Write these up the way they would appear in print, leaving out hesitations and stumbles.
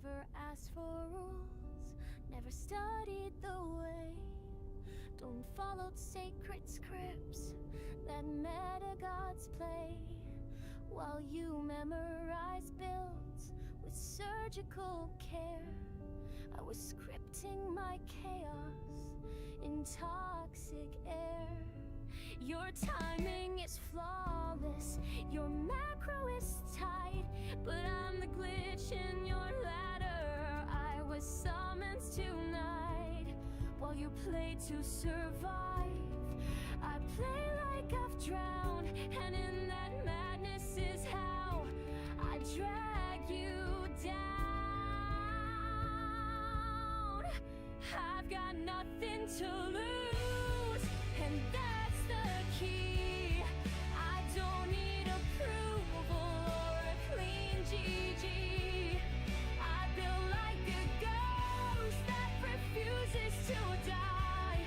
never asked for rules, never studied the way. Don't follow sacred scripts that meta-gods play, while you memorize builds with surgical care. I was scripting my chaos in toxic air. Your timing is flawless, your macro is tight, but I'm the glitch in your ladder. I was summoned tonight while you play to survive. I play like I've drowned, and in that madness is how I drag you down. I've got nothing to lose, and that's the key. I don't need approval or a clean GG. I build like a ghost that refuses to die,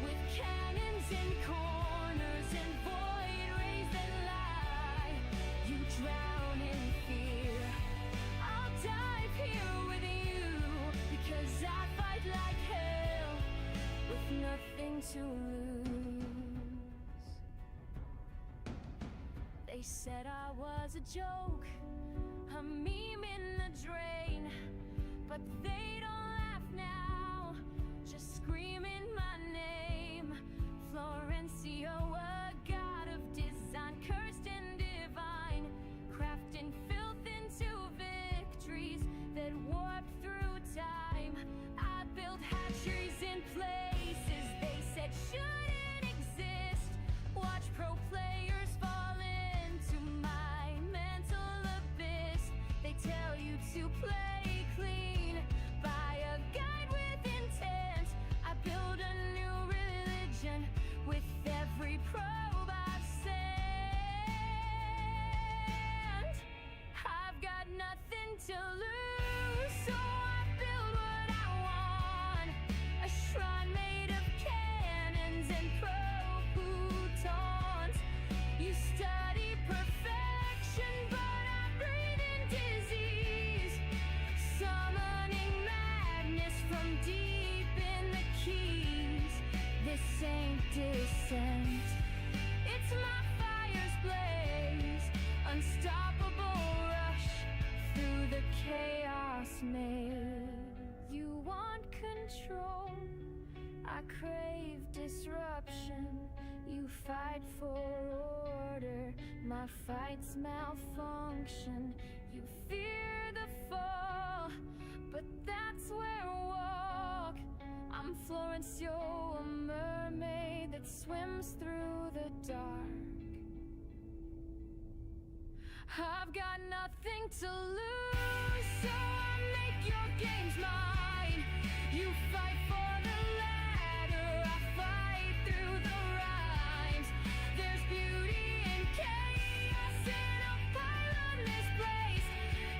with cannons in corners and void rays that lie. You drown in fear, I'll dive here with you, because I fight like hell with nothing to lose. They said I was a joke, a meme in the drain, but they don't laugh now, just screaming my name. Florencio, a god of design, cursed and divine, crafting filth into victories that warp through time. I built hatcheries in places they said shouldn't exist. Watch pro players fall into my mental abyss. They tell you to play clean by a guide with intent. I build a new religion with every probe I've sent. I've got nothing to lose, so I build what I want. A shrine made of cannons and pro-futons. You study perfection, but I breathe in disease, summoning madness from deep in the keys. This ain't dissent, it's my fire's blaze, unstoppable rush through the chaos maze. You want control, I crave disruption. You fight for order, my fights malfunction. You fear the fall, but that's where I walk. I'm Florencio, a mermaid that swims through the dark. I've got nothing to lose, so I make your games mine. You fight for the ladder, I fight through the rhymes. There's beauty in chaos, and I'll pilot this place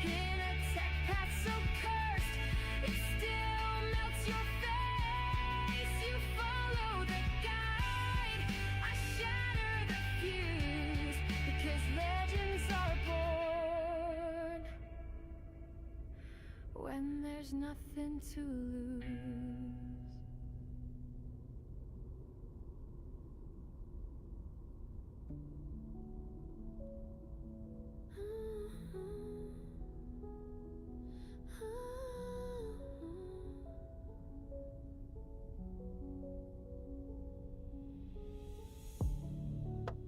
in a tech path so cursed it still melts your face. You follow the guide, I shatter the fuse, because legends are born when there's nothing to lose.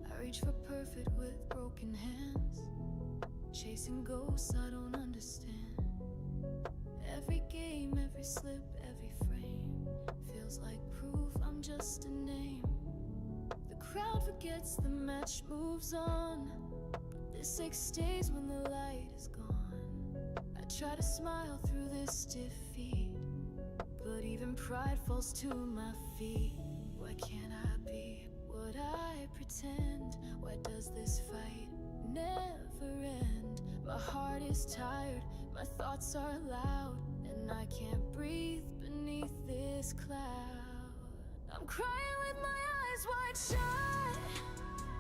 I reach for perfect with broken hands, chasing ghosts I don't understand. Every game, every slip, every frame feels like proof I'm just a name. The crowd forgets the match moves on, but this ache stays when the light is gone. I try to smile through this defeat, but even pride falls to my feet. Why can't I be what I pretend? Why does this fight never end? My heart is tired, my thoughts are loud, and I can't breathe beneath this cloud. I'm crying with my eyes wide shut,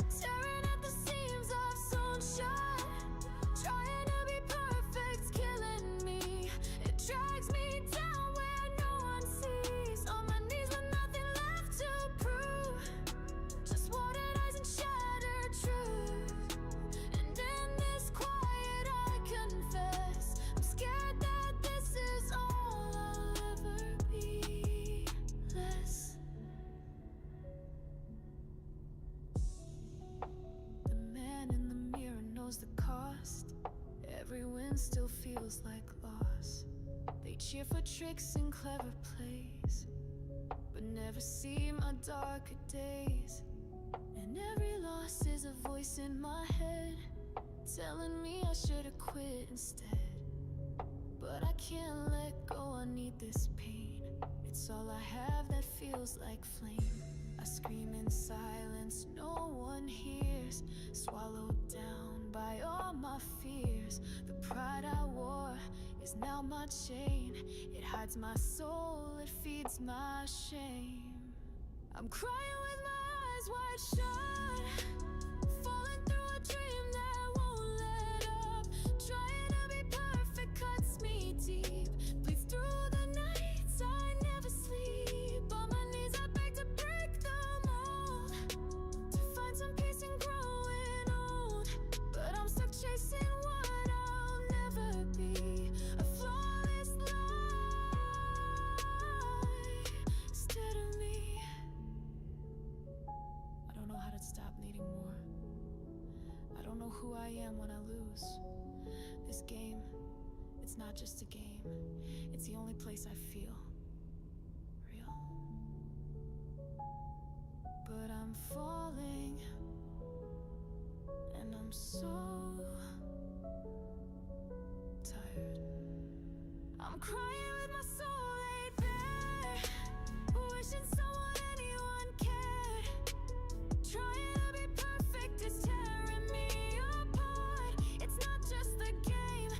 staring at the seams I've sewn shut. Trying to be perfect's killing me. It Every win still feels like loss. They cheer for tricks and clever plays, but never see my darker days. And every loss is a voice in my head telling me I should've quit instead. But I can't let go, I need this pain. It's all I have that feels like flame. I scream in silence, no one hears, swallowed down by all my fears. The pride I wore is now my chain. It hides my soul, it feeds my shame. I'm crying with my eyes wide shut, falling through a dream that won't let up. Trying to be perfect cuts me deep, bleeds through the nights I never sleep. On my knees I beg to break the mold, to find some peace in growing old. But I'm stuck chasing what I'll never be, a flawless lie instead of me. I don't know how to stop needing more. I don't know who I am when I lose. This game, it's not just a game. It's the only place I feel real. But I'm falling, and I'm so tired. I'm crying with my soul laid bare, wishing someone, anyone cared. Trying to be perfect is tearing me apart. It's not just the game,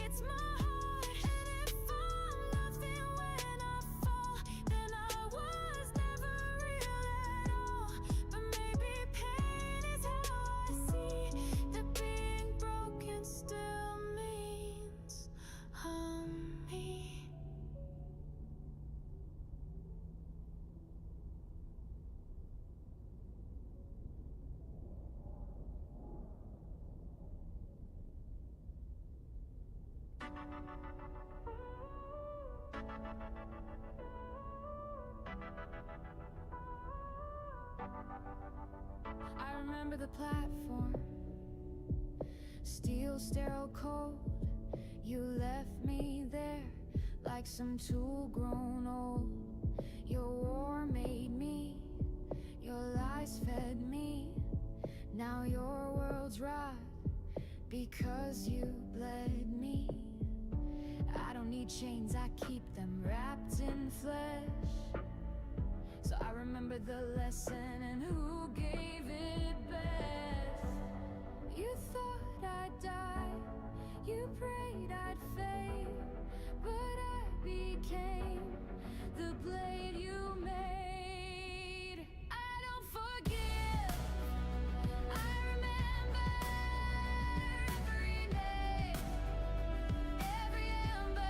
it's my heart. And if I'm nothing when I fall, then I was never real at all. But maybe pain is how I see that being broken still means I'm me. I remember the platform, steel, sterile, cold. You left me there like some tool grown old. Your war made me, your lies fed me. Now your world's right because you bled me. I don't need chains, I keep them wrapped in flesh. So I remember the lesson and who gave it best. You thought I'd die, you prayed I'd fade, but I became the blade you made. I don't forgive, I remember every name, every ember.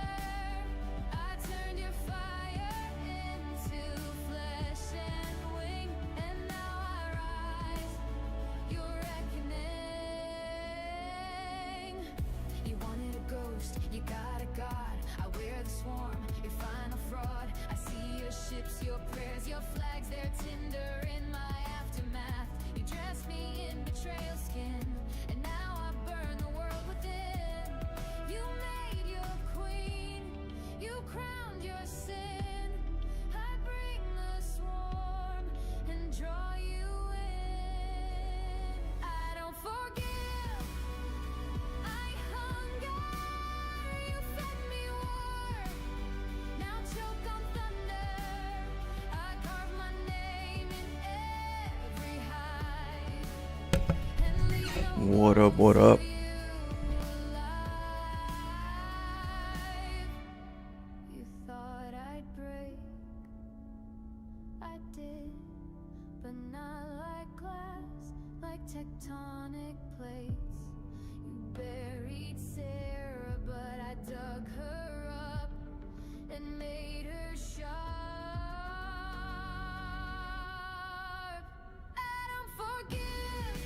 I turned your fire into flesh and wing, and now I rise, your reckoning. You wanted a ghost, you got a god. I wear the swarm, your final fraud. I see your ships, your prayers, your flags, they're tinder in my aftermath. You dressed me in betrayal skin, and now I burn the world within. You made your queen, you crowned your sin. I bring the swarm and draw you in. I don't forgive, I hunger. You fed me war, now choke on thunder. I carve my name in every hide and leave no What up, what up? for you alive. You thought I'd break, I did, but not like glass, like tectonic plates. You buried Sarah, but I dug her up and made her sharp. I don't forgive,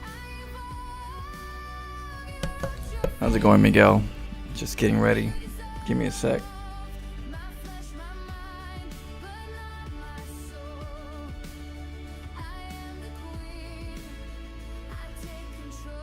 I evolve. You wrote your How's it going, Miguel? Just getting ready. Give me a sec. my flesh, my mind, but not my soul. I am the queen, I take control.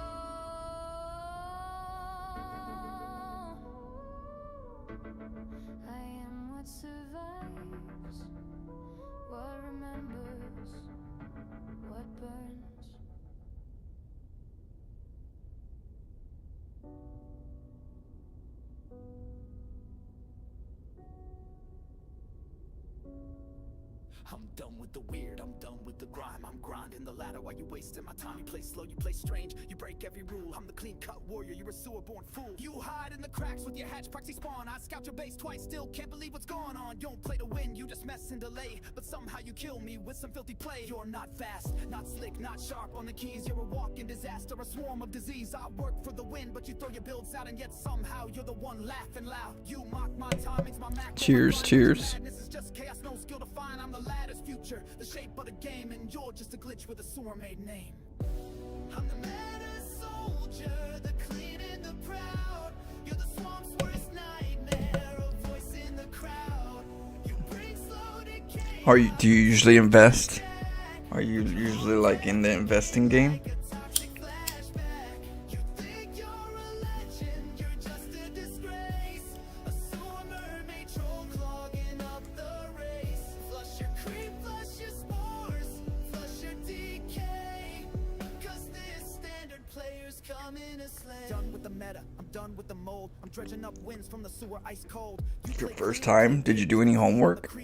I'm done with the weird, I'm done with the grime. I'm grinding the ladder while you wasting my time. You play slow, you play strange, you break every rule. I'm the clean-cut warrior, you're a sewer-born fool. You hide in the cracks with your hatch proxy spawn. I scout your base twice, still can't believe what's going on. You don't play to win, you just mess and delay, but somehow you kill me with some filthy play. You're not fast, not slick, not sharp on the keys. You're a walking disaster, a swarm of disease. I work for the win, but you throw your builds out, and yet somehow you're the one laughing loud. You mock my timings, my macro. Cheers, cheers. This is just chaos, no skill to find. I'm the ladder's future, the shape of the game, and you're just a glitch with a sewer-made name. I'm the meta soldier, the clean and the proud. You're the swamp's worst nightmare, a voice in the crowd. You bring slow decay. Do you usually invest? Are you usually like in the investing game? Done with the meta, I'm done with the mold. I'm dredging up winds from the sewer ice cold. Your first time? Did you do any homework? Do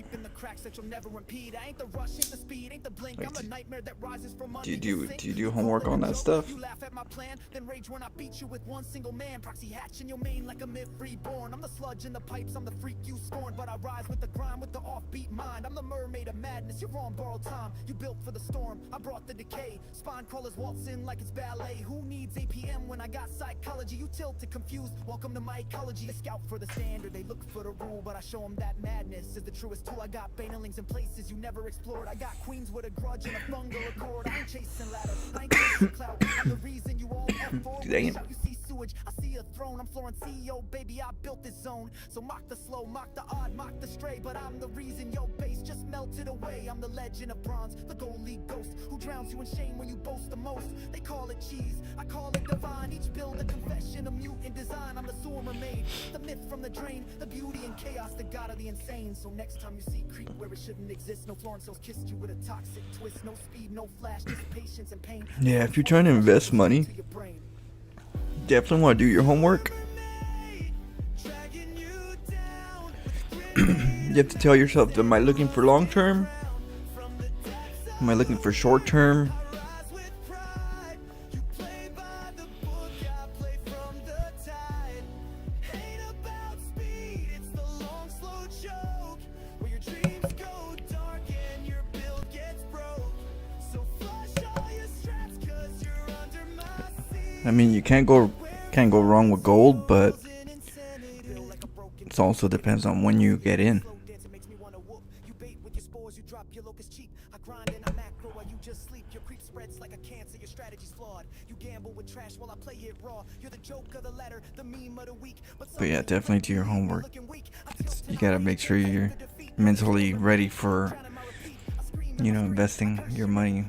you do homework on that stuff? You laugh at my plan, then rage when I beat you with one single man. Proxy hatch in your main like a myth reborn. I'm the sludge in the pipes, I'm the freak you scorn, but I rise with the grind with the offbeat mind. I'm the mermaid of madness, you're on borrowed time. You built for the storm, I brought the decay. Spine crawlers waltz in like it's ballet. Who needs APM when I got psychology? You tilted, confused, welcome to my ecology. They scout for the standard, they look for the rule, but I show them that madness is the truest tool. I got banelings in places you never explored. I got queens with a grudge and a fungal accord. I ain't chasing ladder, I ain't chasing clout. I'm the reason you all F4. Damn. You see sewage, I see a throne. I'm Florence CEO, baby, I built this zone. So mock the slow, mock the odd, mock the stray, but I'm the reason your base just melted away. I'm the legend of bronze, the gold league ghost, who drowns you in shame when you boast the most. They call it cheese, I call it divine. Each build a confession, a mutant design. I'm the sewer mermaid, the myth from the drain, the beauty and chaos, the god of the insane. So next time you see creep where it shouldn't exist, no Florence Hills kissed you with a toxic twist. No speed, no flash, just patience and pain. Yeah, if you're trying to invest money, definitely want to do your homework. You have to tell yourself, am I looking for long term? Am I looking for short term? I mean, you can't go wrong with gold, but it also depends on when you get in. But yeah, definitely do your homework. You gotta make sure you're mentally ready for, investing your money.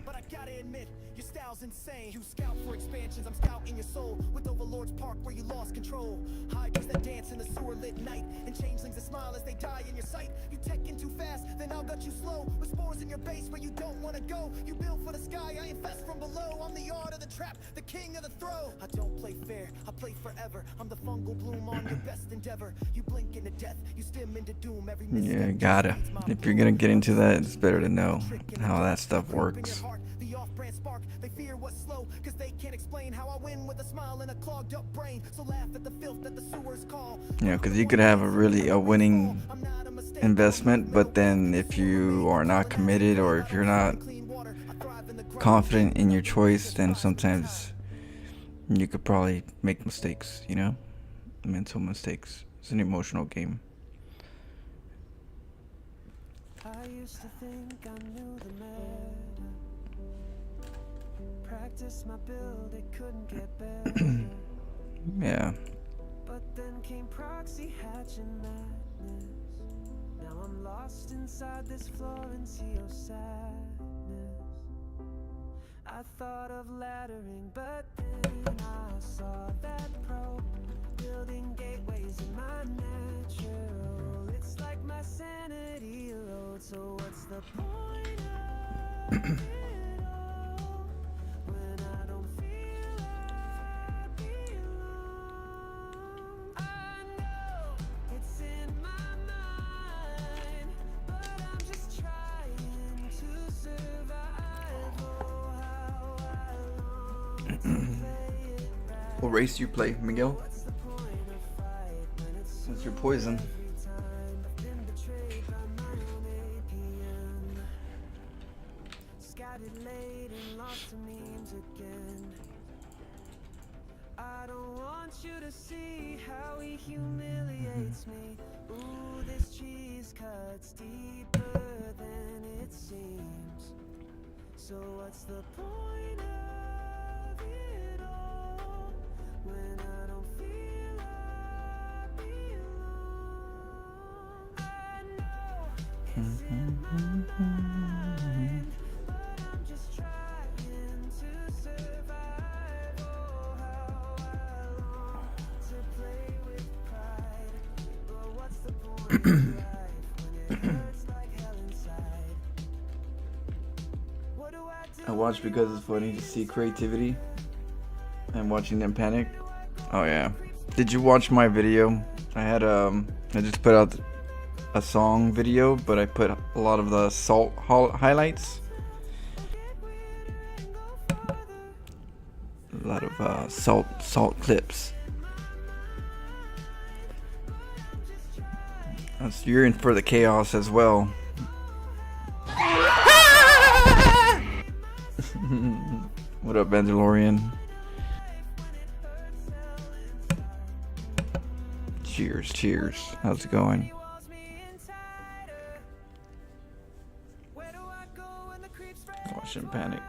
With overlords park where you lost control. Hydras that dance in the sewer lit night, and changelings that smile as they die in your sight. You tech in too fast, then I'll gut you slow. With spores in your base where you don't want to go. You build for the sky, I infest from below. I'm the art of the trap, the king of the throw. I don't play fair, I play forever. I'm the fungal bloom on your best endeavor. You blink into death, you stim into doom. Every yeah, gotta. If you're gonna get into that, it's better to know how that stuff works. The off-brand spark, they fear what's slow, cause they can't explain how I win with a smile and a clogged up brain. So laugh at the filth that the sewers call. Because you could have a winning investment, but then if you are not committed or if you're not confident in your choice, then sometimes you could probably make mistakes, mental mistakes. It's an emotional game. I used to think I knew the meta. Practice my build, it couldn't get better. Yeah. But then came proxy hatch and madness. Now I'm lost inside this Florencio sadness. I thought of laddering, but then I saw that pro building gateways in my natural. It's like my sanity erodes, so what's the point of it all when I don't feel I belong? I know it's in my mind, but I'm just trying What race do you play, Miguel? What's your poison? I don't want you to see how he humiliates me. Ooh, this cheese cuts deeper than it seems. So what's the point of it all when I don't feel I belong? I know it's in my mind, but I'm just trying to survive. Oh, how I long to play with pride. But what's the point of life when it hurts like hell inside? What do I do? I watch because it's funny to see creativity and watching them panic. Oh yeah. Did you watch my video? I just put out a song video, but I put a lot of the salt highlights. A lot of salt clips. You're in for the chaos as well. What up, Mandalorian? Cheers. How's it going? Watch him panic.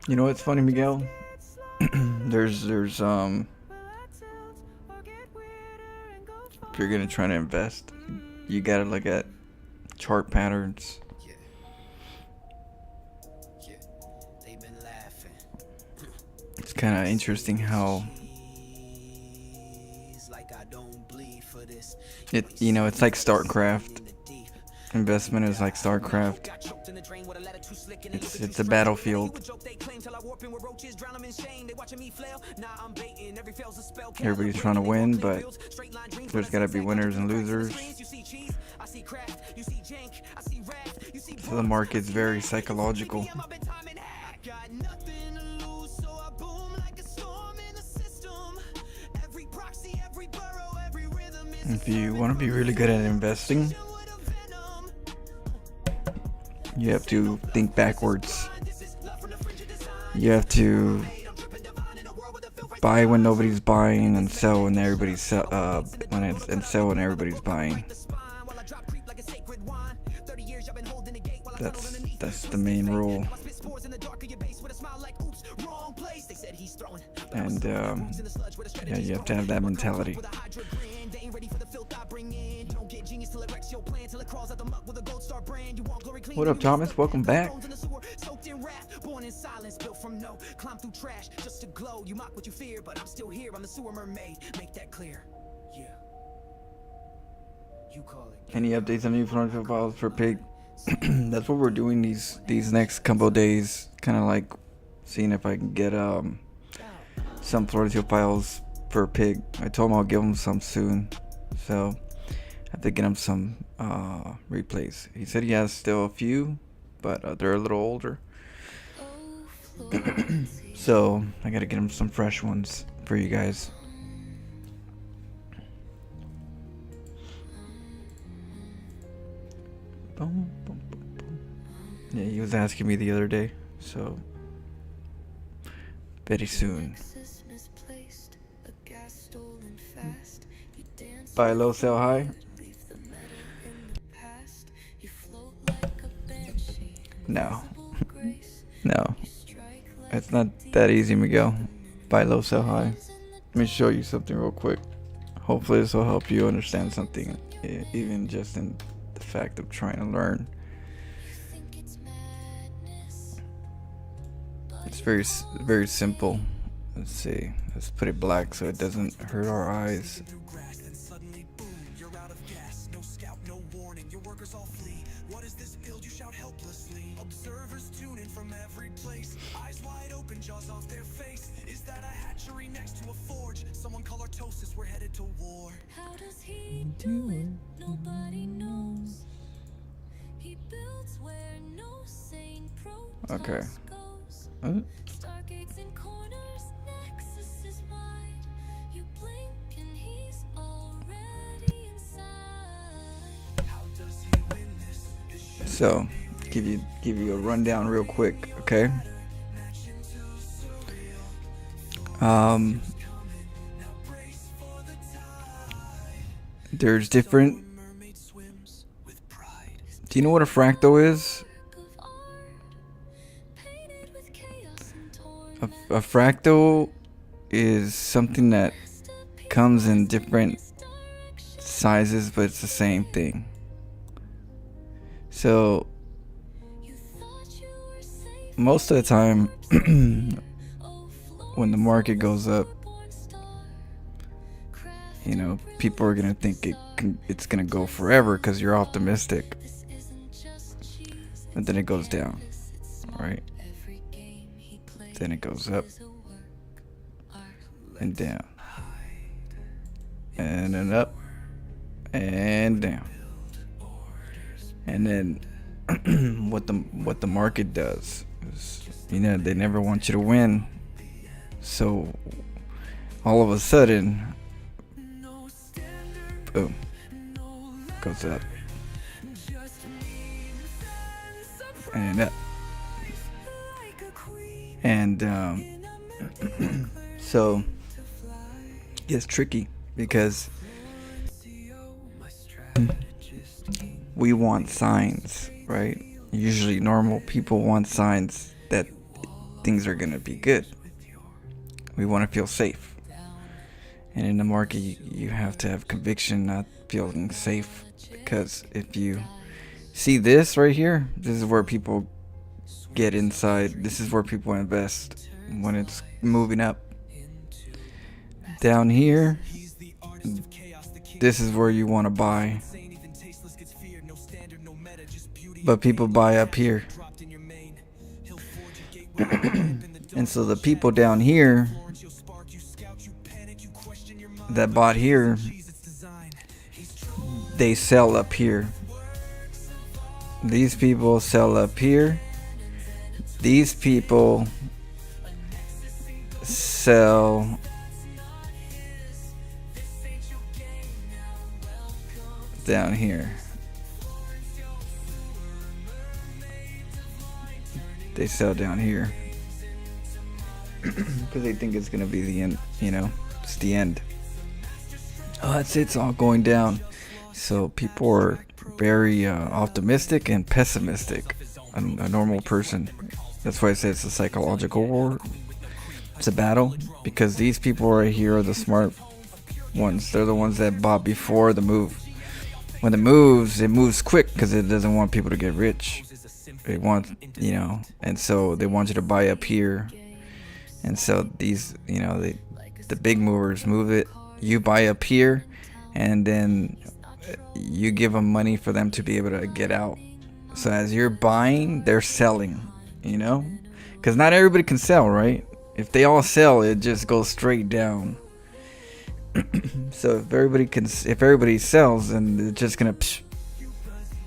You know what's funny, Miguel? there's if you're gonna try to invest, you gotta look at chart patterns. It's kind of interesting how it's like StarCraft. Investment is like StarCraft. It's a battlefield. Everybody's trying to win, but there's gotta be winners and losers. So the market's very psychological. If you want to be really good at investing, you have to think backwards. You have to buy when nobody's buying and sell when everybody's sell when everybody's buying. That's the main rule. And yeah, you have to have that mentality. What up, Thomas? Welcome back. Any updates on new photography files for Pig? That's what we're doing these next couple of days. Kind of like seeing if I can get some photography files for Pig. I told him I'll give him some soon, so I have to get him some replays. He said he has still a few, but they're a little older. So I gotta get him some fresh ones for you guys. Boom, boom, boom, boom. Yeah, he was asking me the other day, so very soon. Buy low, sell high. No. No. It's not that easy, Miguel. Buy low, sell high. Let me show you something real quick. Hopefully this will help you understand something, even just in the fact of trying to learn. It's very, very simple. Let's see. Let's put it black so it doesn't hurt our eyes. Observers tune in from every place, eyes wide open, jaws off their face. Is that a hatchery next to a forge? Someone call Artosis, we're headed to war. How does he do it? Nobody knows. He builds where no sane protest goes. Stargates in corners. So give you a rundown real quick, okay? There's different. Do you know what a fractal is? A fractal is something that comes in different sizes, but it's the same thing. So most of the time when the market goes up, you know, people are gonna think it's gonna go forever because you're optimistic, but then it goes down, right? Then it goes up and down and then up and down, and then what the market does is, you know, they never want you to win, so all of a sudden, boom, goes up and up, and so it gets tricky because we want signs, right? Usually normal people want signs that things are gonna be good. We want to feel safe, and in the market you have to have conviction, not feeling safe, because if you see this right here, this is where people get inside. This is where people invest when it's moving up. Down here, this is where you want to buy, but people buy up here. And so the people down here that bought here, they sell up here. These people sell up here. These people sell down here. They sell down here because they think it's gonna be the end, you know, it's the end. Oh, that's it, it's all going down. So people are very optimistic and pessimistic. A normal person. That's why I say it's a psychological war. It's a battle, because these people right here are the smart ones. They're the ones that bought before the move. When it moves quick because it doesn't want people to get rich. They want, you know, and so they want you to buy up here. And so these, you know, the big movers move it. You buy up here, and then you give them money for them to be able to get out. So as you're buying, they're selling, you know, because not everybody can sell, right? If they all sell, it just goes straight down. So if everybody sells, then it's just gonna,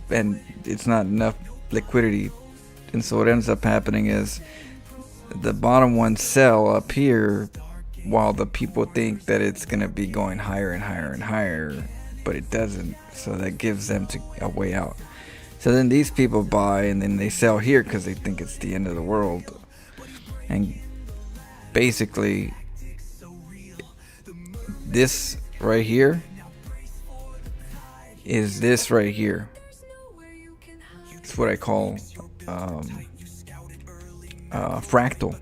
and it's not enough liquidity. And so what ends up happening is the bottom ones sell up here, while the people think that it's gonna be going higher and higher and higher, but it doesn't. So that gives them a way out. So then these people buy, and then they sell here because they think it's the end of the world. And basically, this right here is this right here. It's what I call fractal.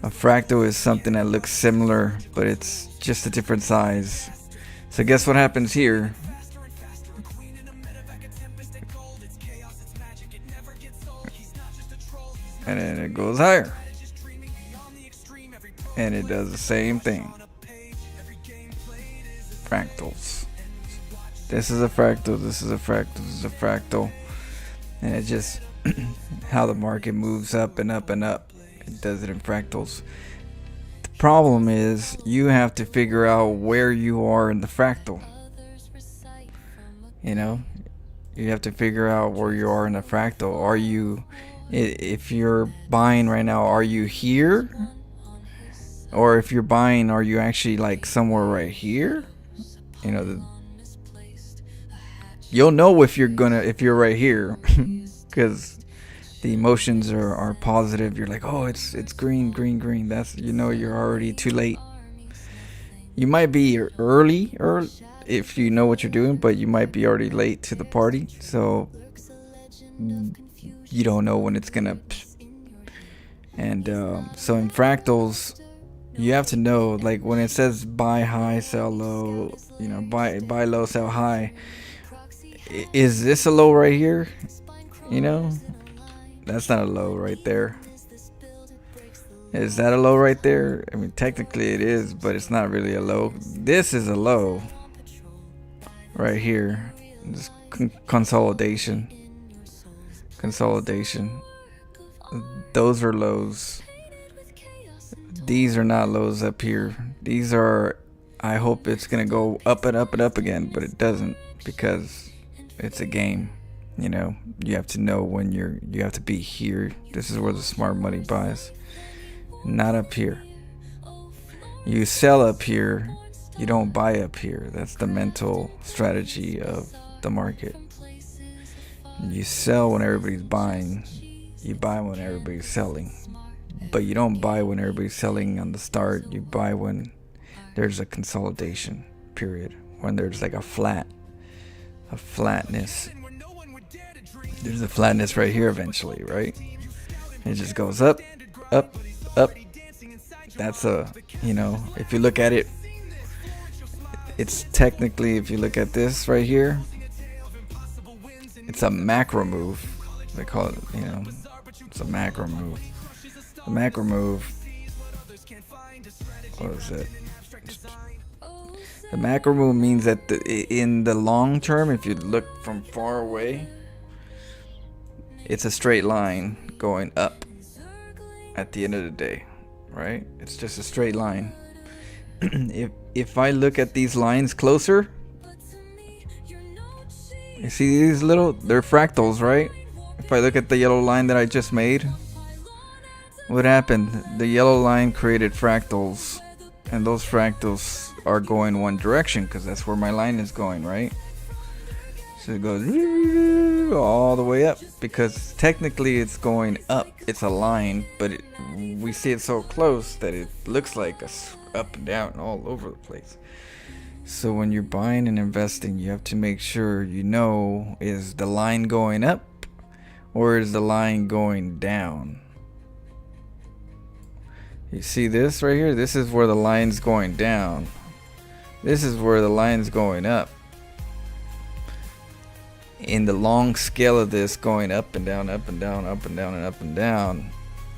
A fractal is something that looks similar, but it's just a different size. So guess what happens here? And then it goes higher. And it does the same thing. Fractals. This is a fractal, this is a fractal, this is a fractal. And it just, how the market moves up and up and up. It does it in fractals. The problem is you have to figure out where you are in the fractal. You know, you have to figure out where you are in the fractal. Are you, if you're buying right now, are you here? Or if you're buying, are you actually like somewhere right here? You know, you'll know if you're right here, because the emotions are positive. You're like, oh, it's green, green, green. That's, you're already too late. You might be early, or if you know what you're doing, but you might be already late to the party. So you don't know when it's gonna. And so in fractals, you have to know, like when it says buy high, sell low, buy low, sell high. Is this a low right here? That's not a low right there. Is that a low right there? I mean, technically it is, but it's not really a low. This is a low right here. This consolidation. Those are lows. These are not lows up here. These are, I hope it's gonna go up and up and up again, but it doesn't, because it's a game. You have to know when you have to be here. This is where the smart money buys, not up here. You sell up here, you don't buy up here. That's the mental strategy of the market. You sell when everybody's buying, you buy when everybody's selling. But you don't buy when everybody's selling on the start. You buy when there's a consolidation period, when there's like a flatness. There's a flatness right here eventually, right? It just goes up, up, up. That's if you look at it, it's technically, if you look at this right here, it's a macro move. They call it, it's a macro move. The macro move, what is it? The macro move means that in the long term, if you look from far away, it's a straight line going up at the end of the day, right? It's just a straight line. If I look at these lines closer, you see these they're fractals, right? If I look at the yellow line that I just made, what happened? The yellow line created fractals, and those fractals are going one direction because that's where my line is going, right? So it goes all the way up, because technically it's going up. It's a line, but we see it so close that it looks like up and down all over the place. So when you're buying and investing, you have to make sure is the line going up or is the line going down? You see this right here? This is where the line's going down. This is where the line's going up. In the long scale of this, going up and down, up and down, up and down, and up and down,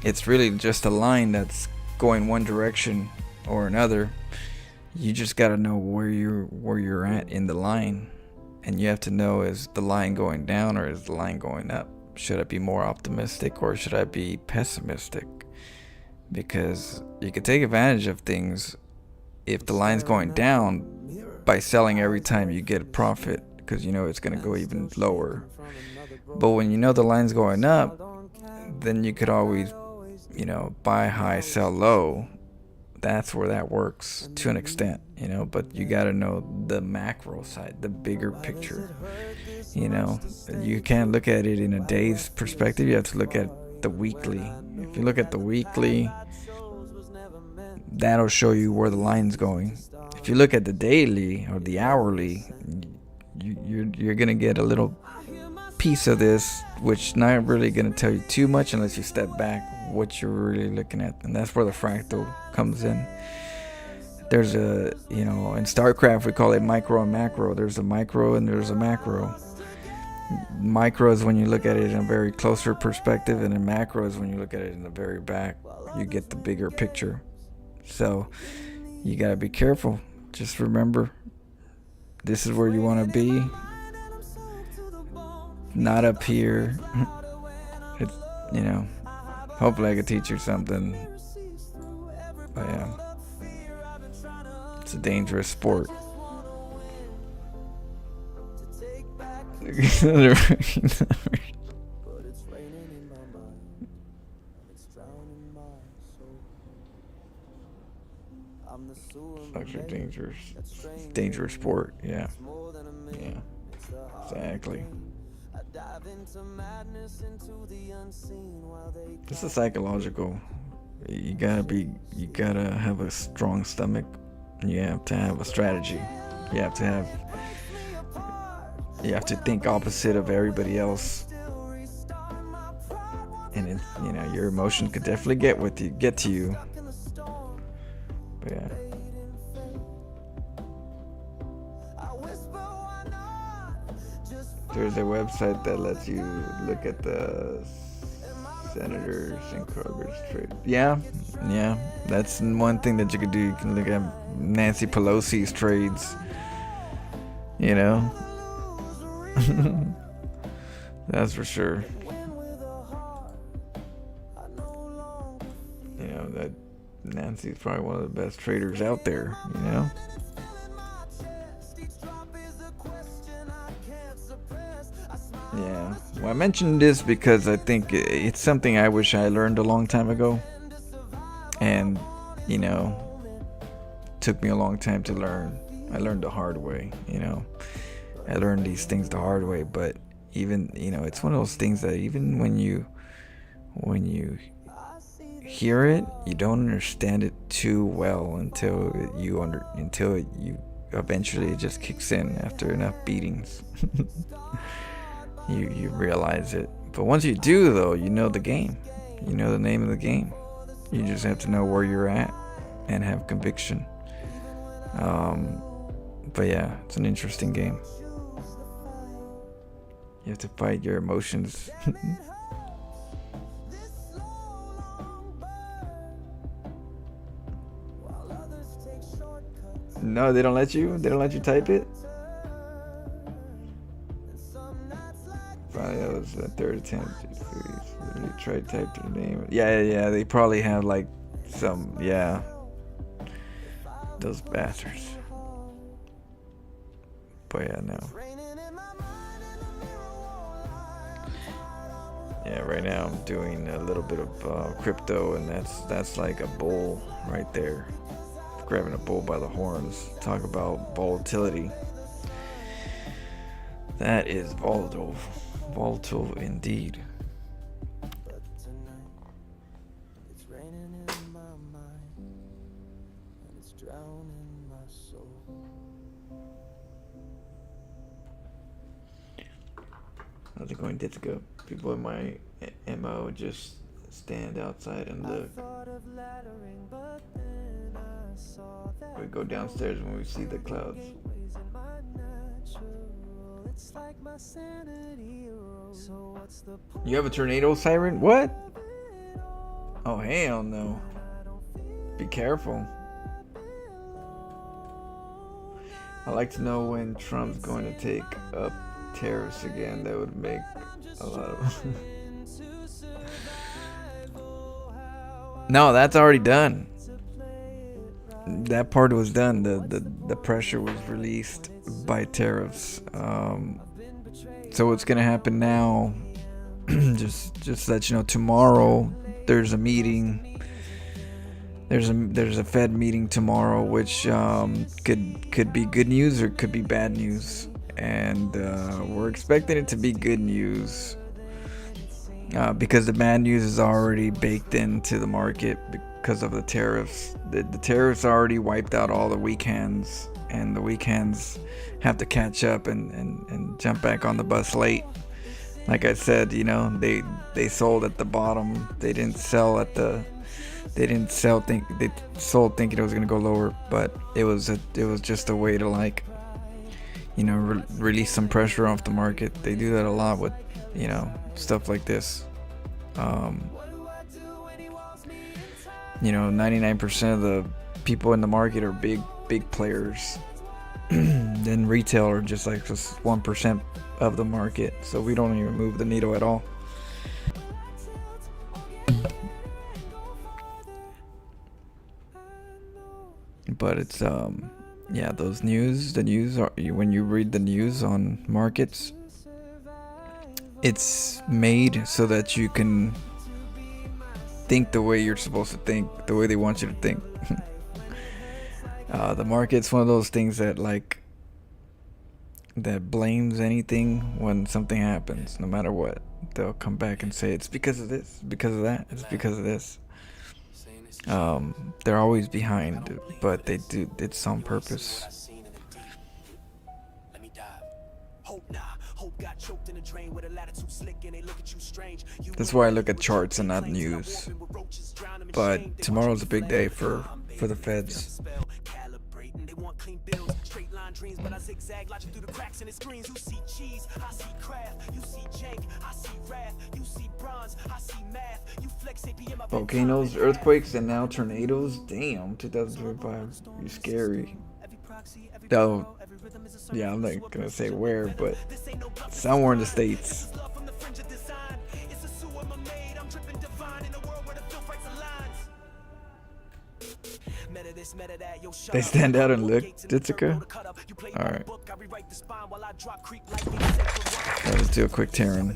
it's really just a line that's going one direction or another. You just got to know where you're at in the line, and you have to know, is the line going down or is the line going up? Should I be more optimistic or should I be pessimistic? Because you can take advantage of things if the line's going down by selling every time you get a profit, because it's going to go even lower. But when the line's going up, then you could always buy high, sell low. That's where that works to an extent, but you got to know the macro side, the bigger picture. You can't look at it in a day's perspective. You have to look at the weekly. If you look at the weekly, that'll show you where the line's going. If you look at the daily or the hourly, you're gonna get a little piece of this, which not really gonna tell you too much unless you step back what you're really looking at. And that's where the fractal comes in. There's in StarCraft we call it micro and macro. There's a micro and there's a macro. Micro is when you look at it in a very closer perspective, and then macro is when you look at it in the very back. You get the bigger picture. So you gotta be careful. Just remember, this is where you want to be, not up here. It's, hopefully I could teach you something. But yeah, it's a dangerous sport. Such a dangerous sport. Yeah. Exactly. I dive into madness, into the unseen while they This is psychological. You gotta have a strong stomach. You have to have a strategy. You have to have, you have to think opposite of everybody else. And it, you know, your emotion could definitely get to you. But yeah. There's a website that lets you look at the senators and Kroger's trade. Yeah, that's one thing that you could do. You can look at Nancy Pelosi's trades. You know, that's for sure. You know that Nancy's probably one of the best traders out there. You know. Yeah, well, I mentioned this because I think it's something I wish I learned a long time ago, and you know, took me a long time to learn. I learned the hard way, you know. I learned these things the hard way, but even, you know, it's one of those things that even when you hear it, you don't understand it too well until you eventually it just kicks in after enough beatings. You realize it. But once you do, though, you know the game. You know the name of the game. You just have to know where you're at and have conviction. But yeah, it's an interesting game. You have to fight your emotions. No, they don't let you? They don't let you type it? Finally, that was the third attempt. You tried to type their name. Yeah, they probably have like some, yeah. Those bastards. But yeah, no. Yeah, right now I'm doing a little bit of crypto, and that's like a bull right there. Grabbing a bull by the horns. Talk about volatility. That is volatile. Volatile indeed. But tonight, it's raining in my mind, and it's drowning my soul. How's it going, Ditsuko? People in my MO just stand outside and look. We go downstairs when we see the clouds. You have a tornado siren? What? Oh, hell no. Be careful. I'd like to know when Trump's going to take up tariffs again. That would make a lot of... No, that's already done. That part was done. The pressure was released by tariffs. So what's gonna happen now? just let you know. Tomorrow there's a meeting. There's a Fed meeting tomorrow, which could be good news or could be bad news, and we're expecting it to be good news. Because the bad news is already baked into the market because of the tariffs. The tariffs already wiped out all the weak hands, and the weak hands have to catch up and jump back on the bus late. Like I said, you know, they sold at the bottom. They sold thinking it was gonna go lower, but it was just a way to, like, you know, release some pressure off the market. They do that a lot with, you know, stuff like this. You know, 99% of the people in the market are big players. Then retail are just like just 1% of the market, so we don't even move the needle at all. But it's yeah, the news are, when you read the news on markets, it's made so that you can think the way you're supposed to think, the way they want you to think. The market's one of those things that, like, that blames anything when something happens, no matter what. They'll come back and say it's because of this, because of that, it's because of this. They're always behind, but they do it's on purpose. That's why I look at charts and not news. But tomorrow's a big day for the feds. They want clean bills, straight line dreams, but I zigzag logic through the cracks in the screens. You see cheese, I see craft. You see jank, I see wrath. You see bronze, I see math. You flex APM. Volcanoes, earthquakes, and now tornadoes. Damn, 2025. You're scary. Though, yeah, I'm not gonna say where, but somewhere in the States. They stand out and look, Ditsuka? Alright. Let's do a quick Terran.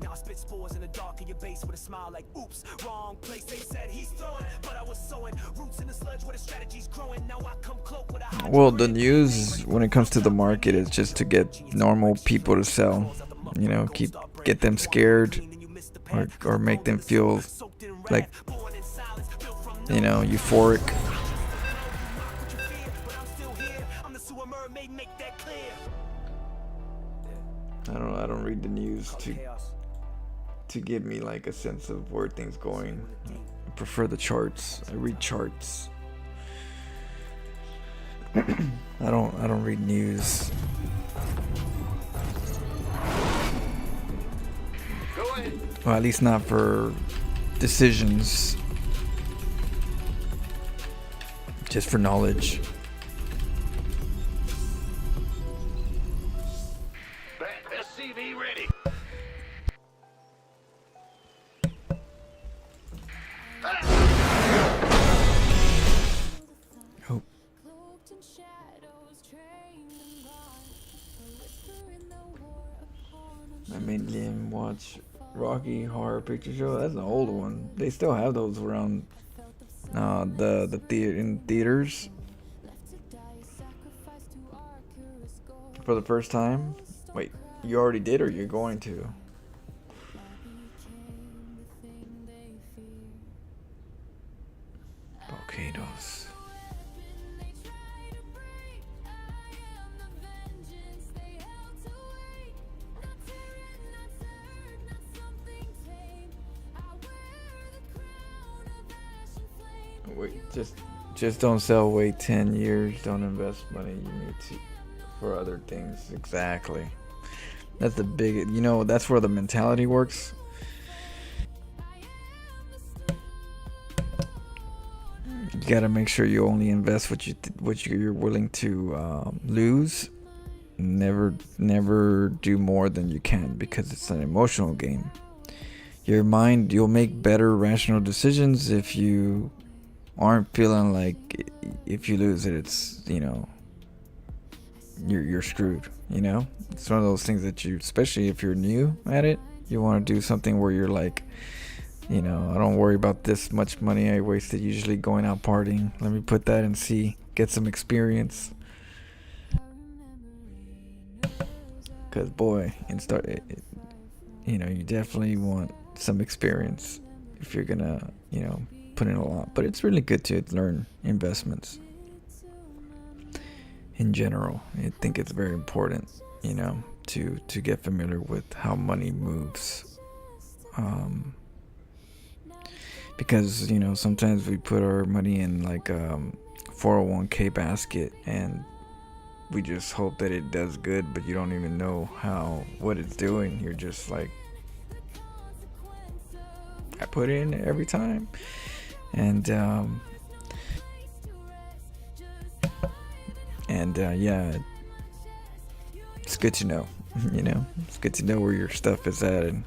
Now I spit spores in the dark in your base with a smile like oops, wrong place. They said he's throwing, but I was sowing roots in the sludge where the strategy's growing. Now I come cloak with a well, the news when it comes to the market is just to get normal people to sell. You know, get them scared or make them feel like, you know, euphoric. I don't read the news to give me like a sense of where things going. I prefer the charts. I read charts. I don't read news. Go ahead. Well, at least not for decisions. Just for knowledge. SCV ready. Oh. I made him watch Rocky Horror Picture Show. That's an old one. They still have those around the theater in theaters for the first time. Wait, you already did or you're going to? Volcanoes. Wait, just don't sell. Wait 10 years. Don't invest money. You need to for other things. Exactly. That's the big. You know, that's where the mentality works. You gotta make sure you only invest what you're willing to lose. Never do more than you can because it's an emotional game. Your mind, you'll make better rational decisions if you aren't feeling like if you lose it, it's, you know, you're screwed. You know, it's one of those things that you, especially if you're new at it, you want to do something where you're like, you know, I don't worry about this much money I wasted usually going out partying. Let me put that and get some experience. Cause boy, you know, you definitely want some experience if you're gonna, you know, put in a lot. But it's really good to learn investments in general. I think it's very important, you know, to get familiar with how money moves. Because, you know, sometimes we put our money in like 401k basket and we just hope that it does good, but you don't even know what it's doing. You're just like, I put in every time. And yeah, it's good to know, you know, it's good to know where your stuff is at and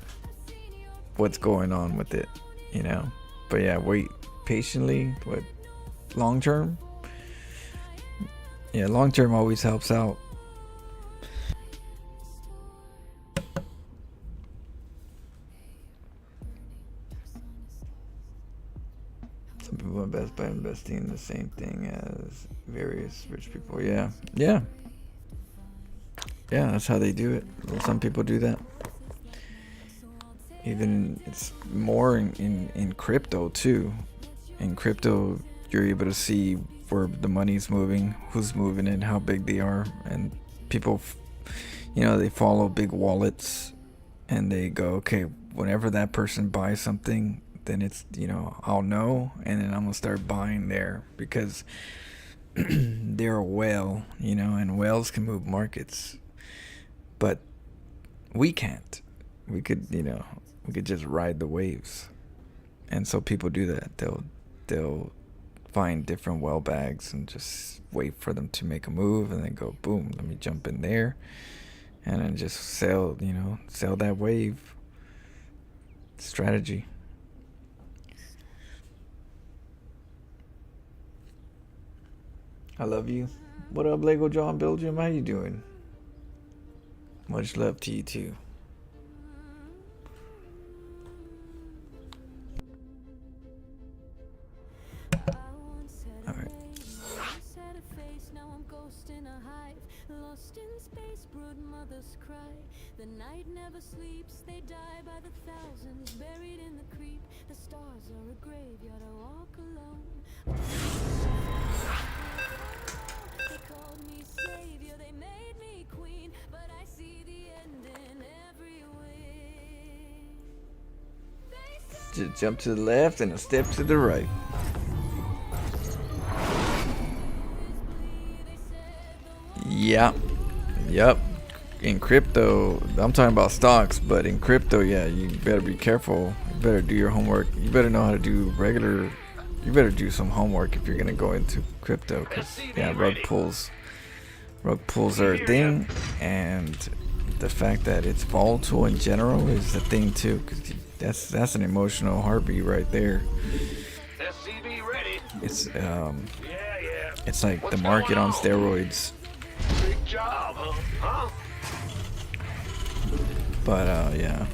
what's going on with it, you know. But yeah, wait patiently. What, long term? Yeah, long term always helps out. Some people invest by investing in the same thing as various rich people. Yeah, yeah, yeah. That's how they do it. Well, some people do that. Even it's more in crypto too. In crypto, you're able to see where the money's moving, who's moving it, how big they are, and people, they follow big wallets, and they go, okay, whenever that person buys something, then it's, I'll know, and then I'm gonna start buying there because they're a whale, and whales can move markets, but we can't. We could, we could just ride the waves, and so people do that. They'll find different whale bags and just wait for them to make a move, and then go boom. Let me jump in there, and then just sell that wave. Strategy. I love you. What up, Lego John Belgium? How you doing? Much love to you too. Alright. Lost in space, brood mothers cry. The night never sleeps, they die by the thousands, buried in the creep. The stars are a graveyard, I walk alone. They called me savior, they made me queen, but I see the end in every way. Just jump to the left and a step to the right. Yeah. Yep. In crypto, I'm talking about stocks, but in crypto, yeah, you better be careful. You better do your homework. You better know how to do you better do some homework if you're going to go into crypto, because, yeah, rug pulls are a thing, and the fact that it's volatile in general is a thing too, because that's an emotional heartbeat right there. SCV ready. It's like the market on steroids. Big job, huh? But yeah,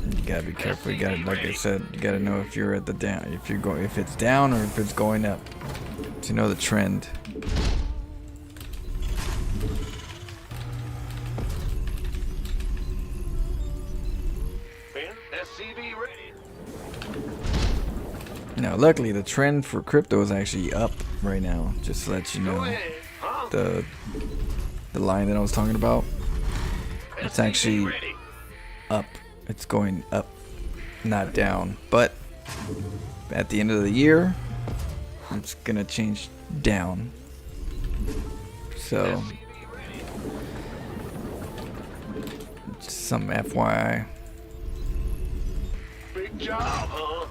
you gotta be careful. You gotta, like I said, you gotta know if you're at the down, if it's down or if it's going up, to know the trend. SCV ready. Now, luckily, the trend for crypto is actually up right now. Just to let you know, the line that I was talking about, it's actually up. It's going up, not down. But at the end of the year, it's gonna change down. So, just some FYI. Big job, huh?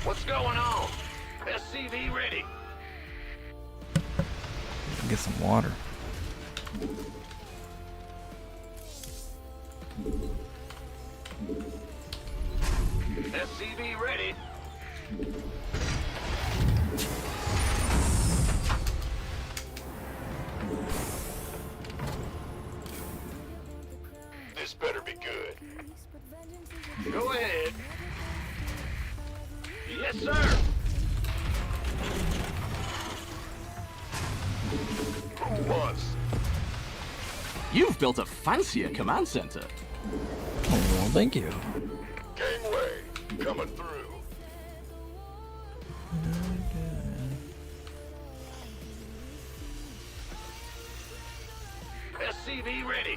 What's going on? SCV ready. Get some water. SCV ready. This better be good. Go ahead. Yes, sir. Who wants? You've built a fancier command center. Oh, well, thank you. Gangway coming through. SCV ready.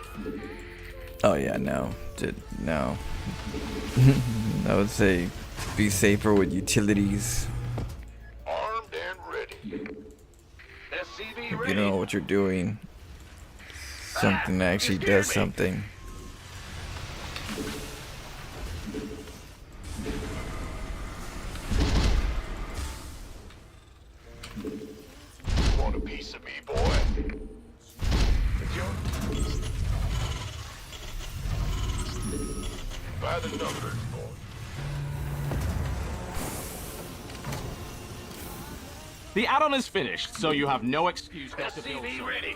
Oh yeah, no, no. I would say be safer with utilities. Armed and ready. SCV If ready. you don't know what you're doing, something that actually you scared does me. something. Want a piece of me, boy? By the numbers, boy. The add-on is finished, so you have no excuse not to build. SCV ready.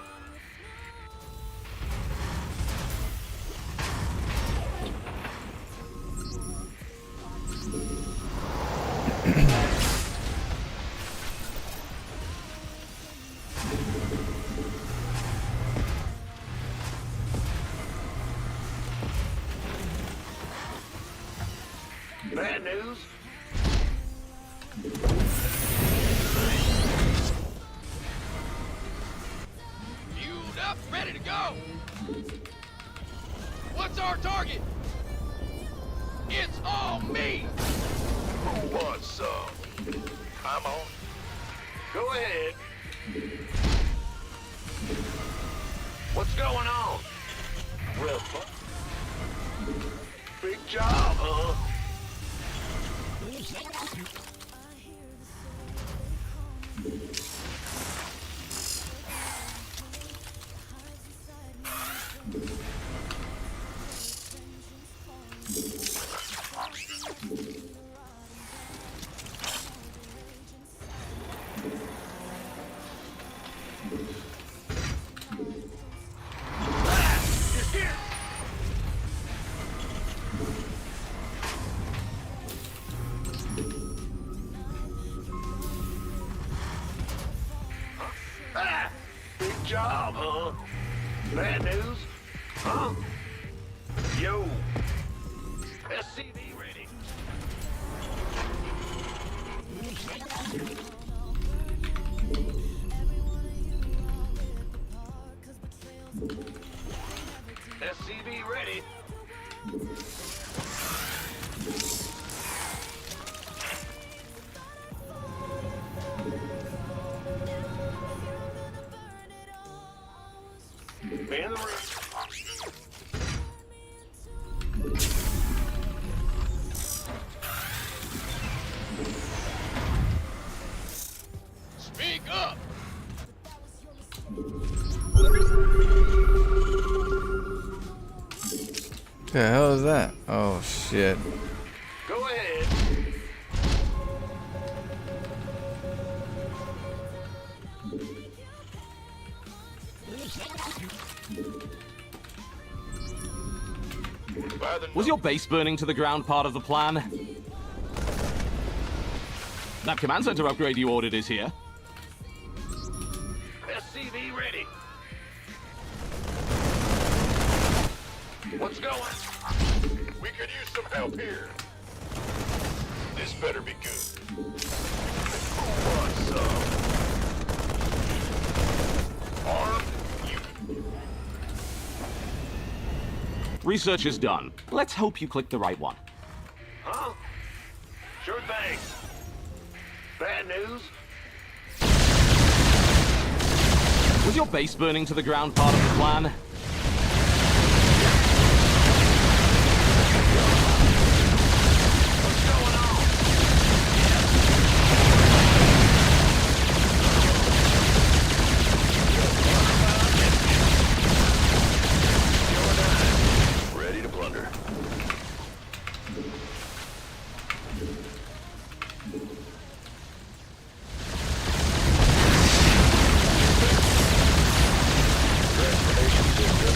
Bad news? Fueled up, ready to go. What's our target? It's all me. Who wants some? I'm on. Go ahead. What's going on? Well, big job, huh? Big job, huh? Bad news? Huh? Yo. SCV ready. SCV ready. Man the room. Speak up. The hell is that? Oh shit. Go ahead. Was your base burning to the ground part of the plan? That command center upgrade you ordered is here. SCV ready. What's going? We could use some help here. This better be good. Who wants some? Armed? You. Research is done. Let's hope you click the right one. Huh? Sure thing. Bad news? Was your base burning to the ground part of the plan? What's going on? Ready to plunder. Transformation system.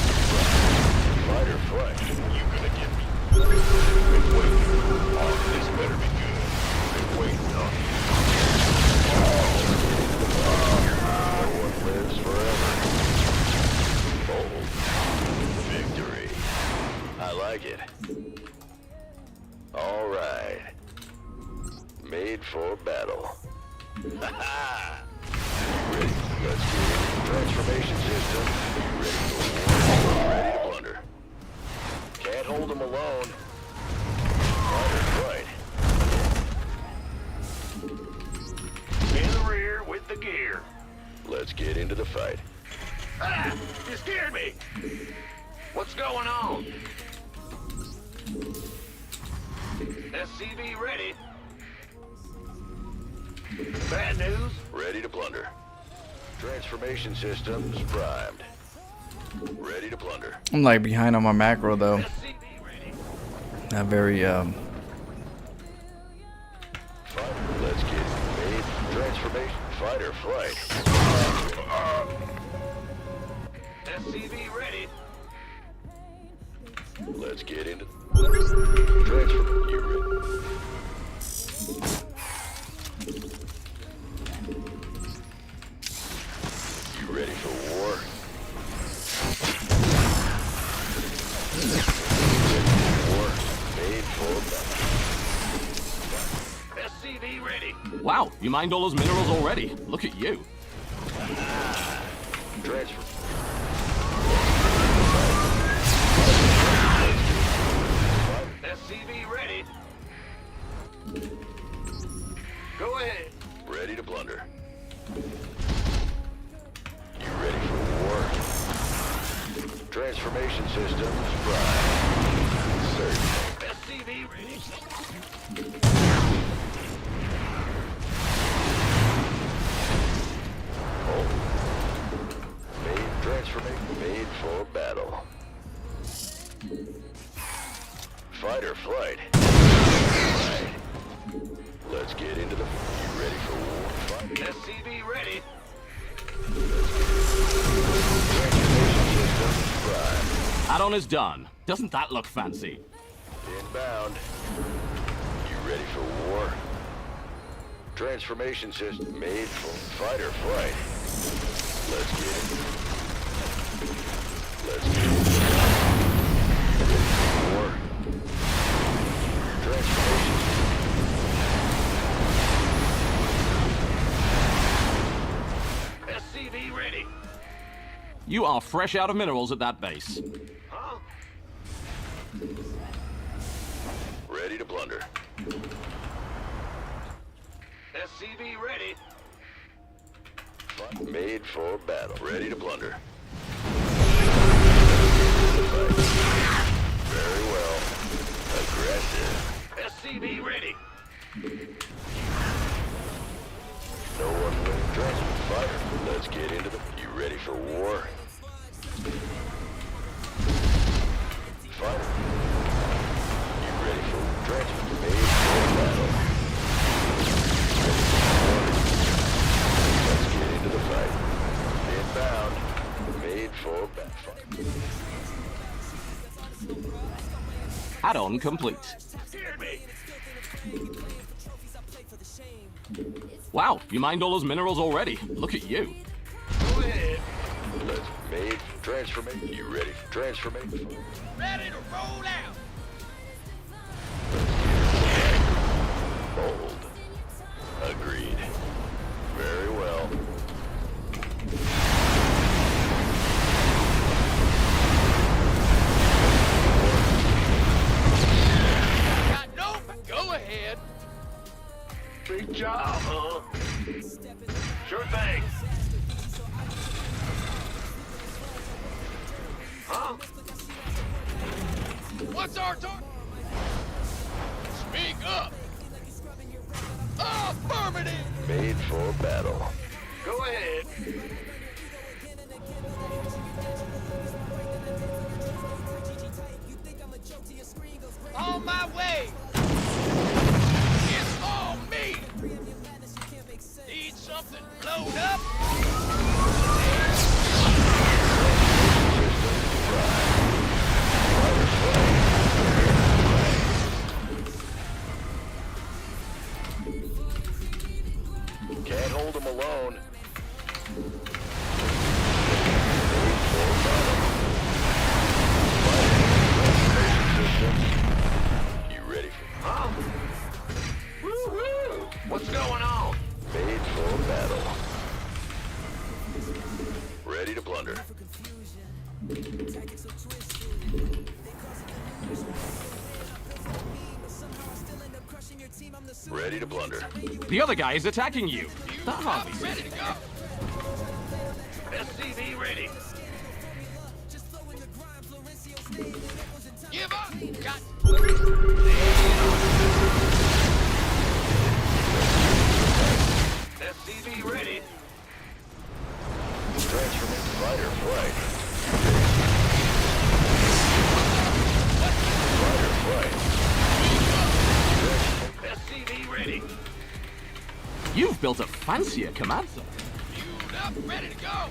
Fight or flight. You gonna get me? Been waiting. Oh, this better be good. Been waiting on you. No one lives forever. Bold. Victory. I like it. All right. Made for battle. Ha ha! Ready? Let's get into the transformation system. Ready for war. Ready to blunder. Can't hold them alone. Right. In the rear with the gear. Let's get into the fight. Ah! You scared me! What's going on? SCV ready. Bad news? Ready to plunder. Transformation systems primed. Ready to plunder. I'm like behind on my macro though. SCV ready. Not very Fighter, let's get made. Transformation. Fight or flight. SCV ready. Let's get into transfer. You ready? SCV ready. Wow, you mined all those minerals already. Look at you. Transfer. SCV ready. Go ahead. Ready to plunder. You ready for war? Transformation systems prime. Search. SCV ready. Made for battle. Fight or flight. Right. Let's get into the... You ready for war? Fight. SCV ready. Transformation systems prime. Add-on is done. Doesn't that look fancy? Inbound. You ready for war? Transformation system made for fight or flight. Let's get it. Let's get it. Ready for war? Transformation SCV ready. You are fresh out of minerals at that base. Huh? Ready to plunder. SCV ready. Made for battle. Ready to plunder. Very well. Aggressive. SCV ready. No one will transfer fire. Let's get into the... You ready for war? Fire. You ready for transfer? Made for battle. Ready for war? Let's get into the fight. Inbound. Made for battle. Add-on complete. Wow, you mined all those minerals already. Look at you. Go ahead. Let's made transformation. You ready for transformation? Ready to roll out. Bold. Agreed. Very well. Got no. Go ahead. Big job, huh? Sure thing. Huh? What's our target? Speak up. Affirmative. Made for battle. Go ahead. On my way. It's all me. Need something blowed up? Can't hold them alone. You ready for... Huh? Woo-hoo! What's going on? Made for battle. Ready to plunder. Ready to plunder. The other guy is attacking you. That hardly Ready to go. SCV ready. Give up. Got. SCV ready. Transforming fight or flight. Fight or flight. SCV ready. You've built a fancier command zone. Fueled up. Ready to go.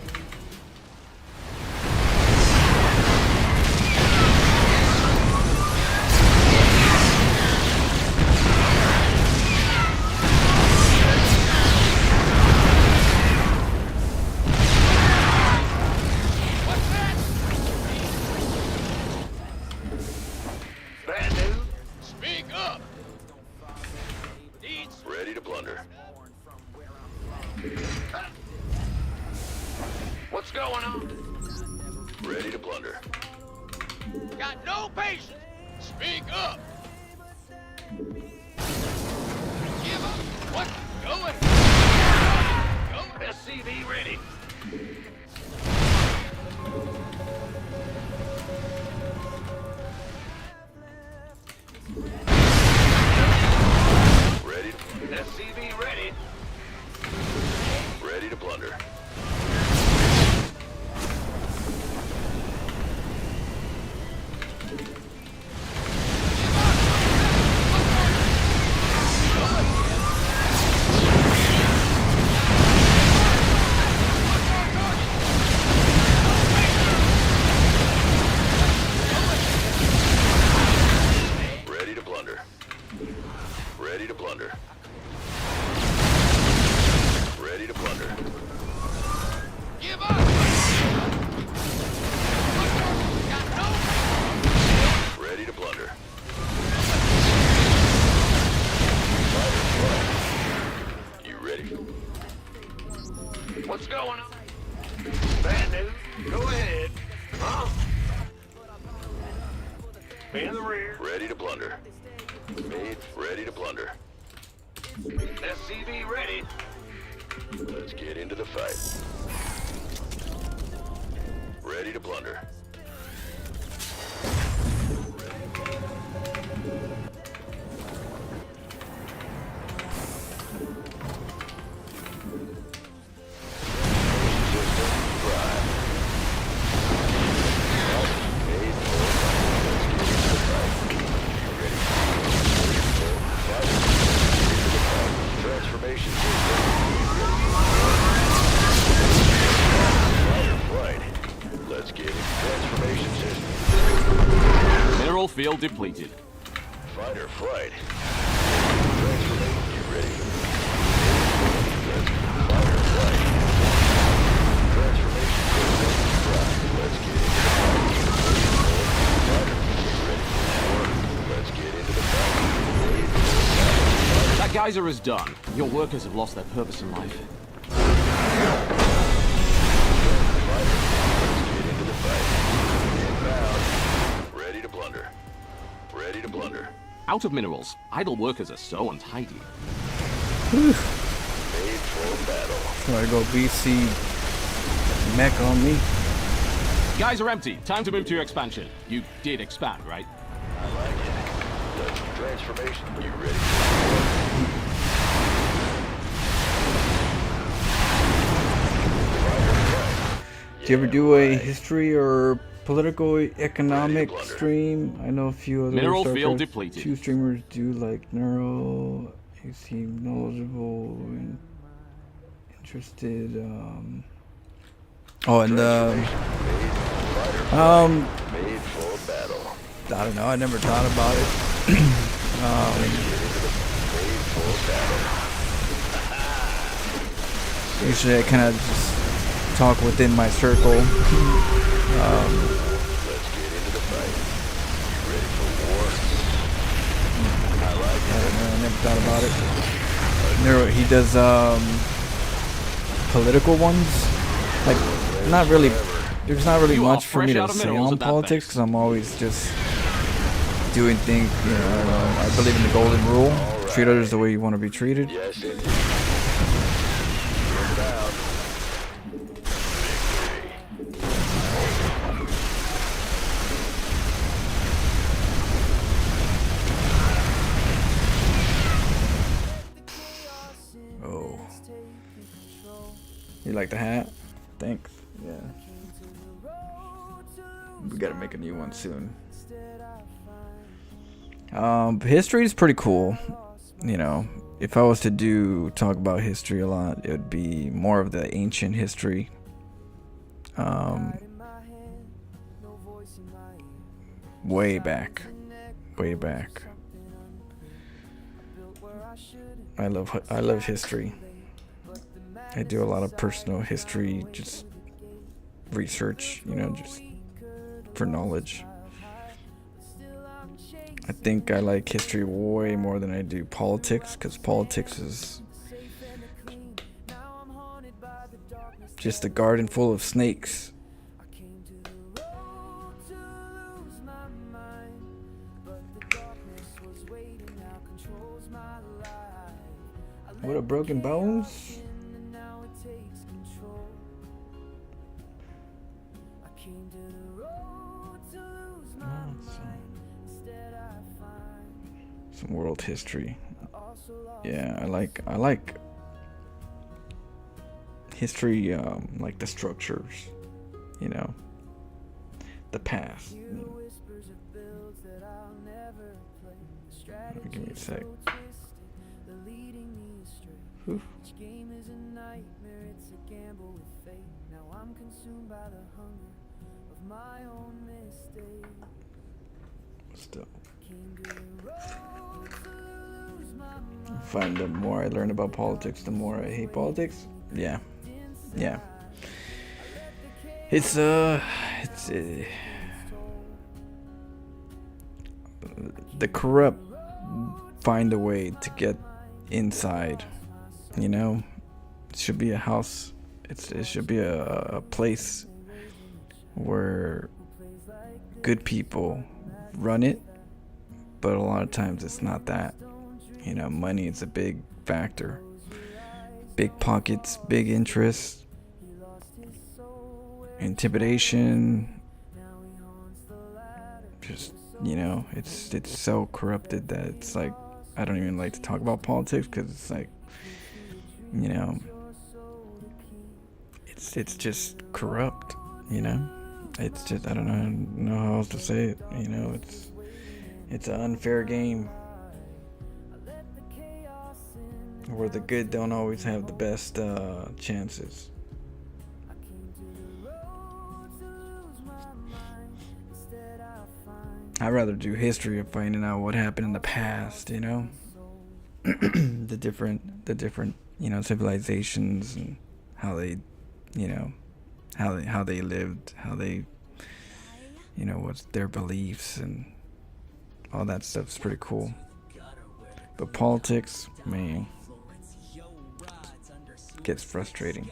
What's that? Bad news. Speak up. Needs. Ready Ready to plunder. What's going on? Ready to plunder. Got no patience. Speak up. Give up. What's going? Go. SCV ready. Ready. SCV ready. Ready to plunder. Ready to plunder. Ready to plunder. Ready to plunder. Give up. Got no. Ready to plunder. You ready? What's going on? Bad news. Go ahead. Huh? In the rear. Ready to plunder. Made. Ready to plunder. SCV ready. Let's get into the fight. Ready to plunder. Transformation system. Fight. Let's get it. Transformation system. Mineral field depleted. Fight or flight. Transformation. You ready? Let's fight or flight. Transformation system. Let's get into the fight. Fighter. You ready? Let's get into the fight. That geyser is done. Your workers have lost their purpose in life. Ready to plunder. Ready to plunder. Out of minerals, idle workers are so untidy. Made for battle. Try to go BC mech on me. Guys are empty. Time to move to your expansion. You did expand, right? I like it. Let's transformation. You ready? Do you ever do a history or political economic stream? I know a few other Mineral field StarCraft depleted. 2 streamers do, like Neuro. He seemed knowledgeable and interested. Oh, and Made for battle. I don't know. I never thought about it. Made for battle. Usually, I kind of just talk within my circle. Let's get into the fight. You ready for war? I like I it. don't know. I never thought about it. Neuro, he does political ones. Like, not really. There's not really You are much for me fresh to out of say minerals on at that politics base. because I'm always just doing things. You know, I don't know, I believe in the golden rule: treat others the way you want to be treated. Yes, indeed. You're down. Oh, you like the hat? Thanks. Yeah. We gotta make a new one soon. History is pretty cool. You know, if I was to talk about history a lot, it would be more of the ancient history. Way back. I love history. I do a lot of personal history, just research, you know, just for knowledge. I think I like history way more than I do politics, because politics is just a garden full of snakes. What a broken bones. Some world history. Yeah, I like history, like the structures, you know, the past. Give me a sec. Whew. Still, I find the more I learn about politics, the more I hate politics. Yeah. It's the corrupt find a way to get inside. You know, it should be a house. It should be a place where good people run it, but a lot of times it's not that. You know, money is a big factor. Big pockets, big interests, intimidation. Just, you know, it's so corrupted that it's like, I don't even like to talk about politics, because it's like, you know, it's just corrupt, you know. It's just, I don't know how else to say it, you know. It's an unfair game where the good don't always have the best chances. I'd rather do history of finding out what happened in the past, you know. the different you know, civilizations, and how they, you know, how they lived, how they, you know, what's their beliefs, and all that stuff's pretty cool. But politics, man, gets frustrating.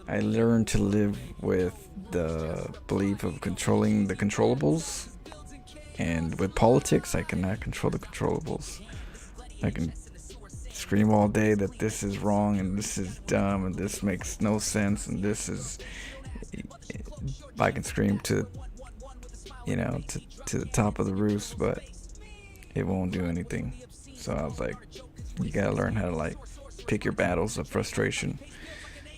I learned to live with the belief of controlling the controllables, and with politics, I cannot control the controllables. I can scream all day that this is wrong and this is dumb and this makes no sense and this is, I can scream to, you know, to the top of the roof, but it won't do anything. So I was like, you gotta learn how to like pick your battles of frustration,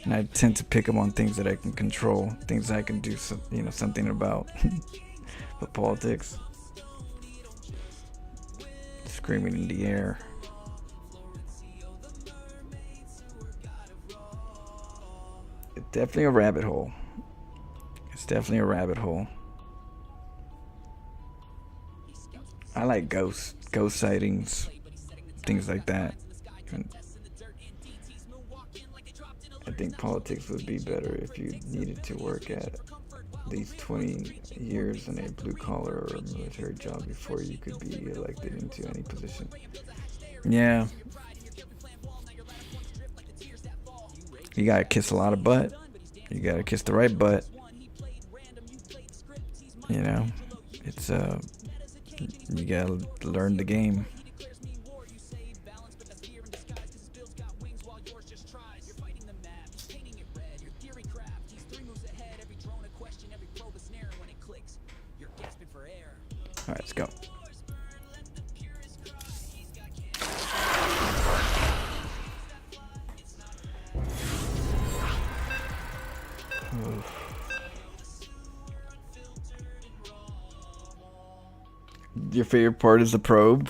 and I tend to pick them on things that I can control, things I can do you know, something about. But politics, screaming in the air. It's definitely a rabbit hole. It's definitely a rabbit hole. I like ghost sightings, things like that. And I think politics would be better if you needed to work at least 20 years in a blue collar or military job before you could be elected into any position. Yeah. You gotta kiss a lot of butt. You gotta kiss the right butt. You know, it's you gotta learn the game. Alright, let's go. Your favorite part is the probe.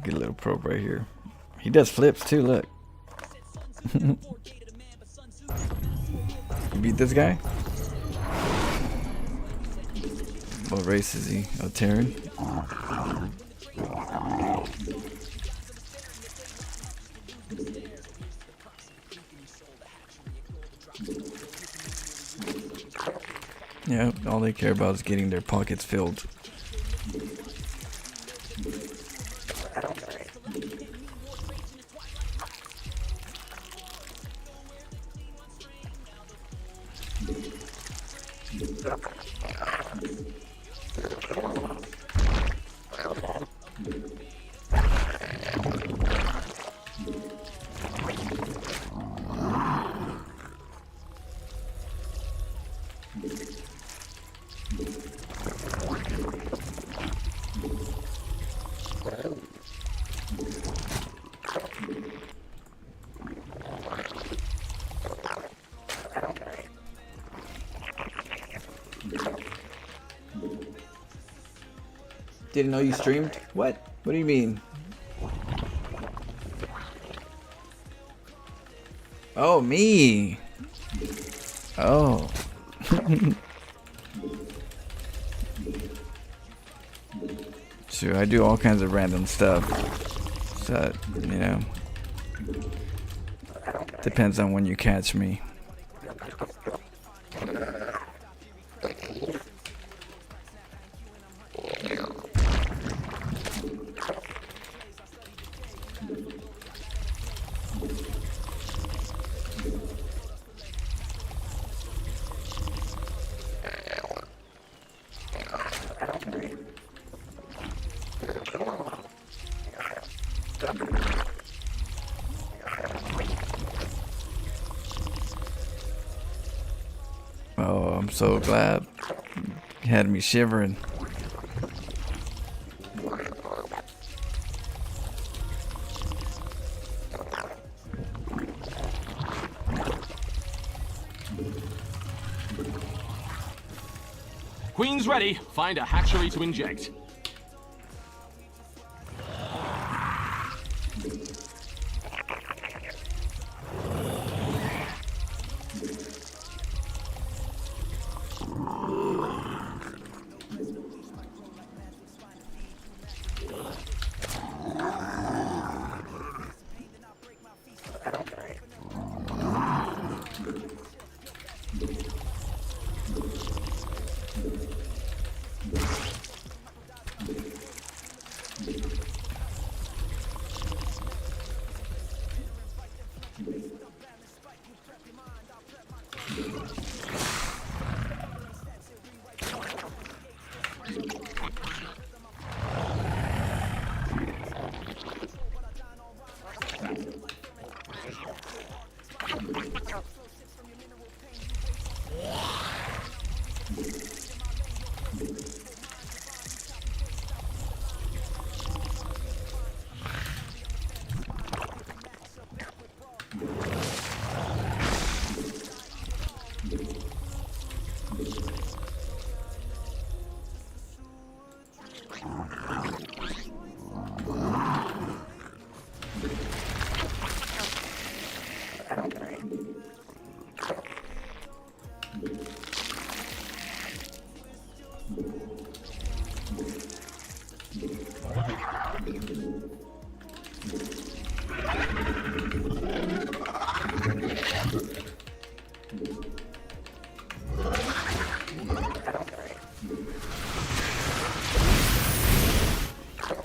Get a little probe right here. He does flips too, look. You beat this guy? What race is he? Oh, Terran? Yeah, all they care about is getting their pockets filled. Didn't know you streamed? What? What do you mean? Oh, me. Oh. Sure, I do all kinds of random stuff. So, you know, depends on when you catch me. Oh, I'm so glad. You had me shivering. Queen's ready. Find a hatchery to inject.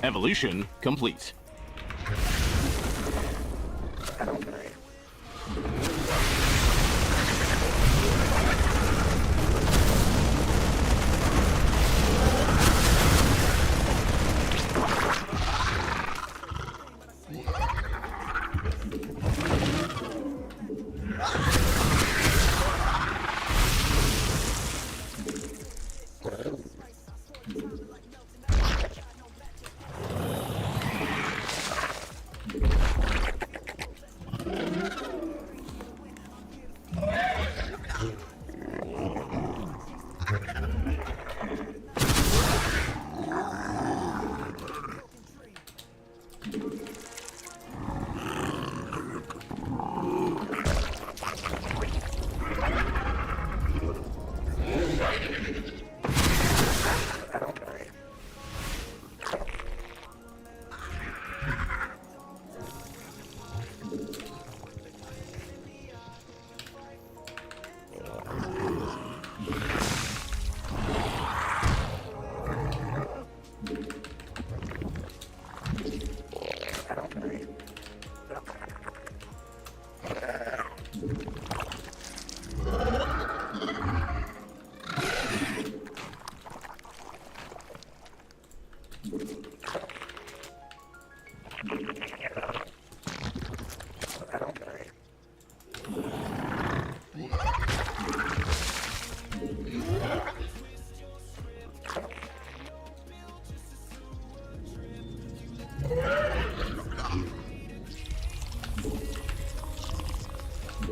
Evolution complete.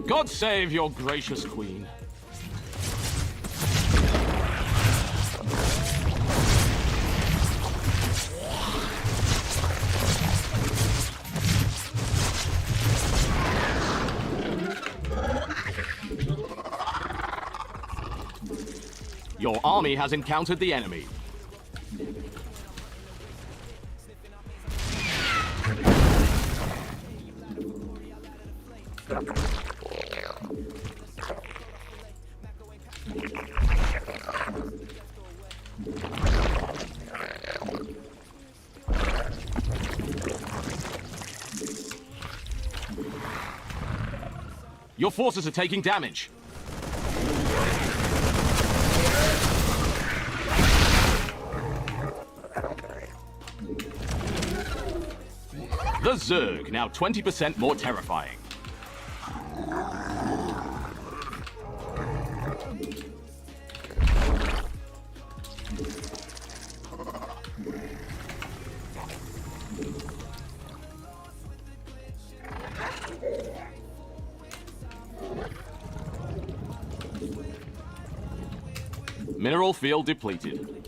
God save your gracious queen. Your army has encountered the enemy. Your forces are taking damage. The Zerg, now 20% more terrifying. Mineral field depleted.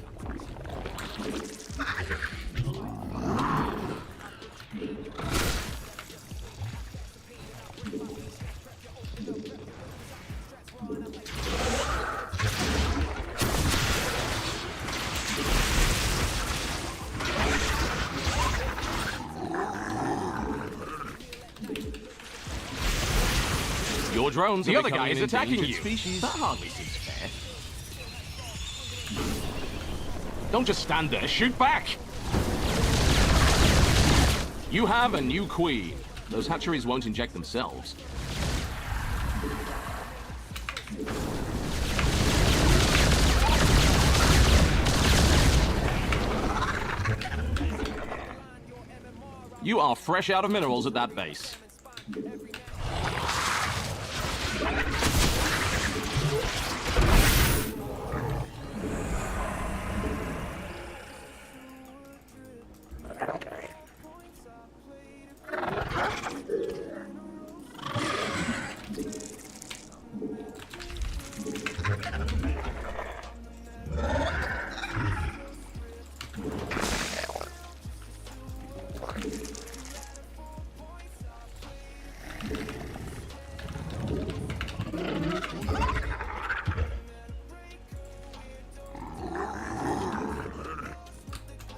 Your drones. The other guy is attacking you. Species. That hardly seems fair. Don't just stand there. Shoot back. You have a new queen. Those hatcheries won't inject themselves. You are fresh out of minerals at that base.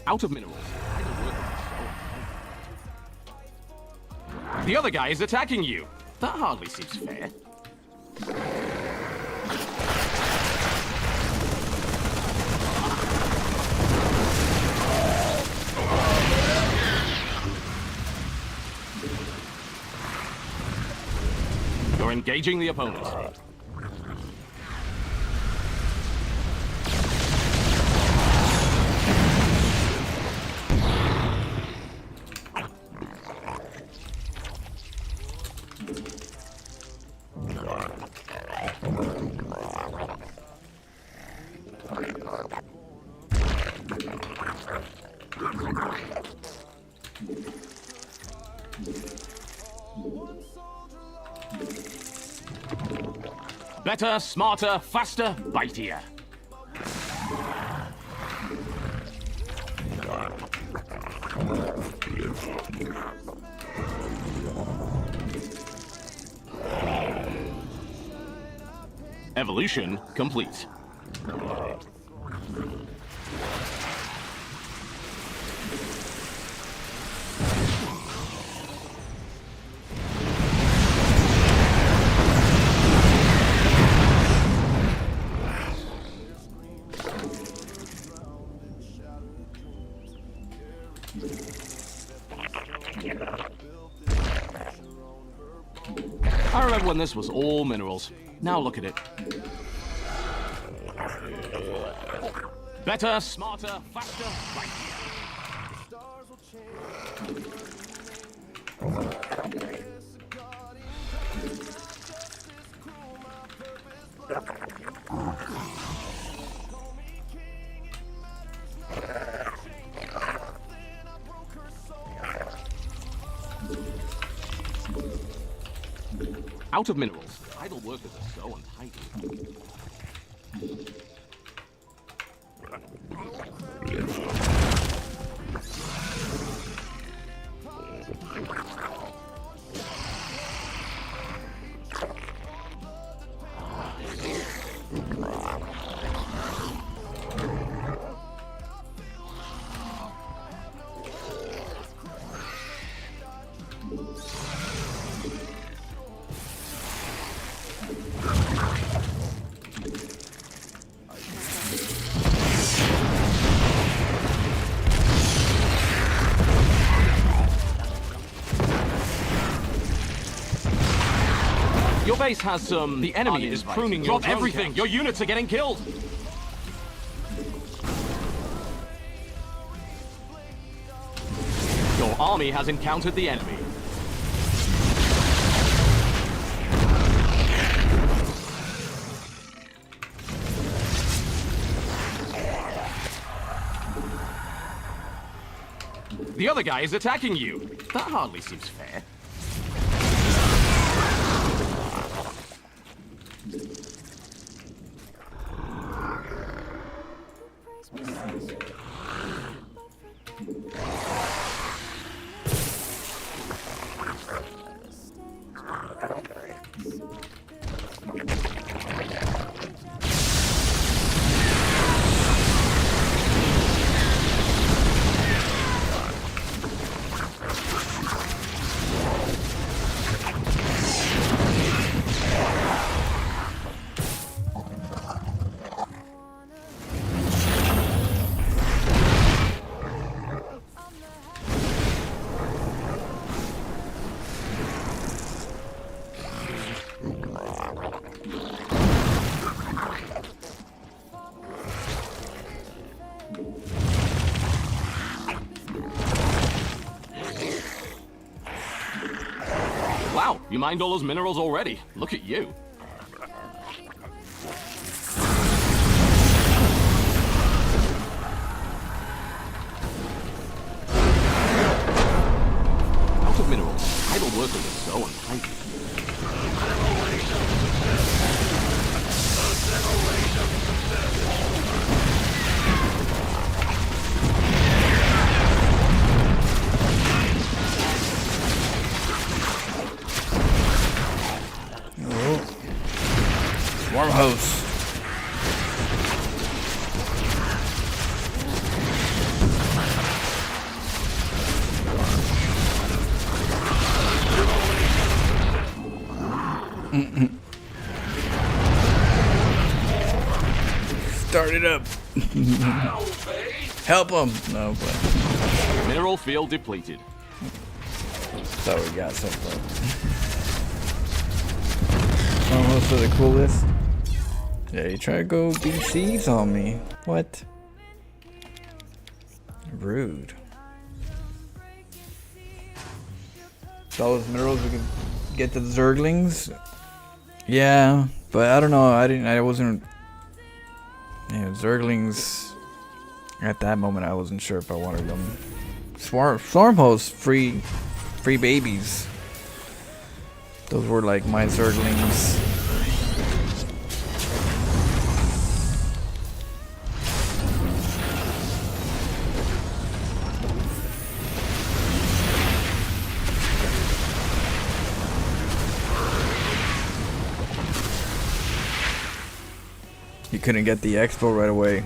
Out of minerals. The other guy is attacking you. That hardly seems fair. You're engaging the opponent. Better, smarter, faster, bitier. Evolution complete. I remember when this was all minerals. Now look at it. Better, smarter, faster, mightier. Out of minerals. Idle workers are so untidy. Your base has some. The enemy is pruning your Drop everything. camp. Your units are getting killed. Your army has encountered the enemy. The other guy is attacking you. That hardly seems fair. Wow, you mined all those minerals already. Look at you. Out of minerals. Idle workers are so untidy. Swarm host. Start it up. Help him. No, but Mineral field depleted. thought we got something. Almost for the coolest. Yeah, you try to go BCs on me. What? Rude. All those minerals we can get to the Zerglings. Yeah, but I don't know. I wasn't. You know, Zerglings. At that moment, I wasn't sure if I wanted them. Swarm hosts, free babies. Those were like my Zerglings. He couldn't get the expo right away.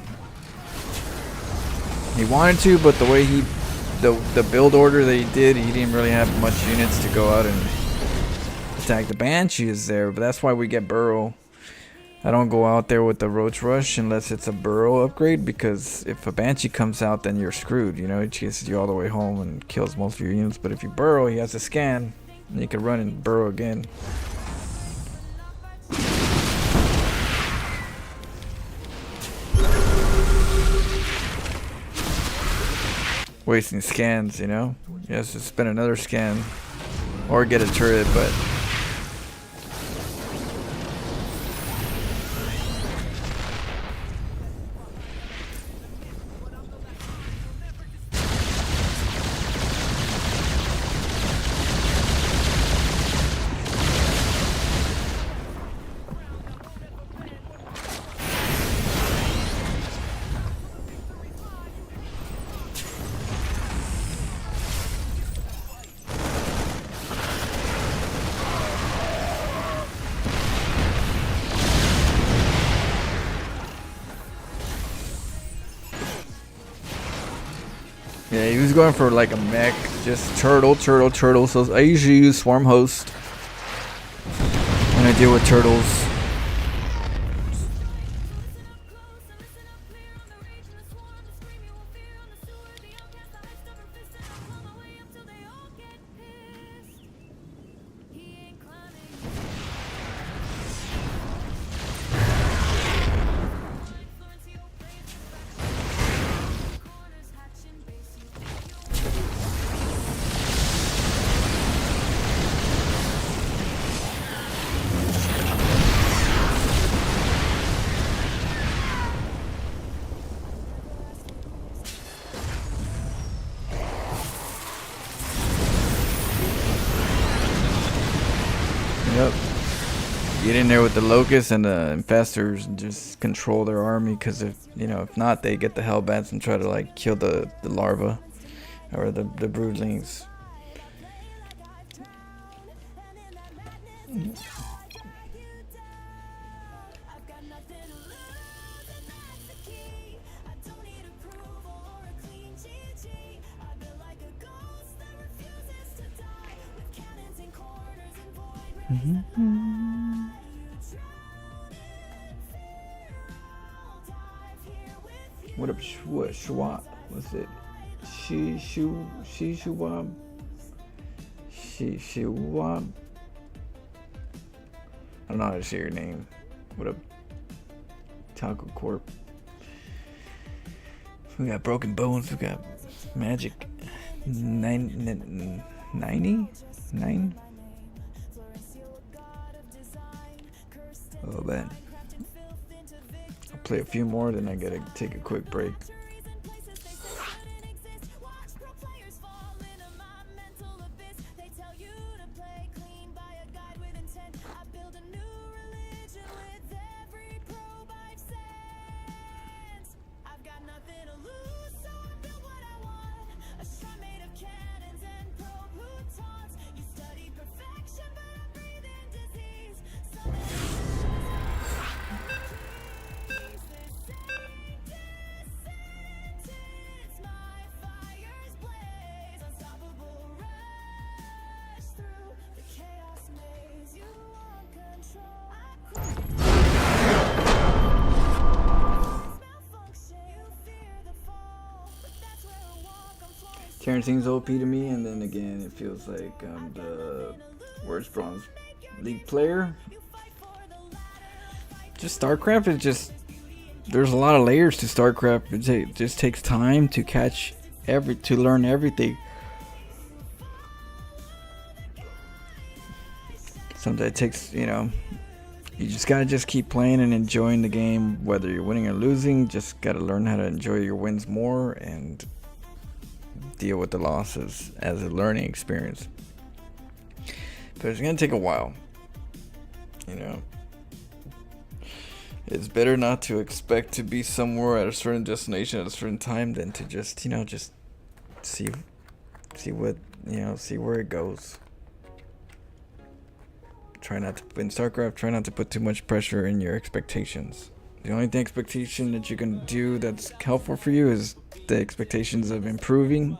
He wanted to, but the way the build order that he did, he didn't really have much units to go out and attack. The Banshee is there, but that's why we get Burrow. I don't go out there with the Roach Rush unless it's a Burrow upgrade, because if a Banshee comes out, then you're screwed. You know, it chases you all the way home and kills most of your units. But if you Burrow, he has a scan, and you can run and Burrow again. Wasting scans, you know? He has to spend another scan or get a turret, but Yeah, he was going for like a mech, just turtle. So I usually use Swarm Host when I deal with turtles. Yep. Get in there with the locusts and the infestors and just control their army, because if not, they get the hellbats and try to like kill the larva or the broodlings. What up, Schwab? What's it? Shewab? I don't know how to say your name. What up, Taco Corp? We got Broken Bones. We got Magic 99. Oh man. I'll play a few more, then I gotta take a quick break. Terran seems OP to me, and then again, it feels like I'm the worst Bronze League player. Just StarCraft is just, there's a lot of layers to StarCraft. It just takes time to to learn everything. Sometimes it takes, you just gotta just keep playing and enjoying the game, whether you're winning or losing. Just gotta learn how to enjoy your wins more and deal with the losses as a learning experience. But it's gonna take a while. It's better not to expect to be somewhere at a certain destination at a certain time than to just see what see where it goes. In StarCraft, try not to put too much pressure in your expectations. The only expectation that you can do that's helpful for you is the expectations of improving,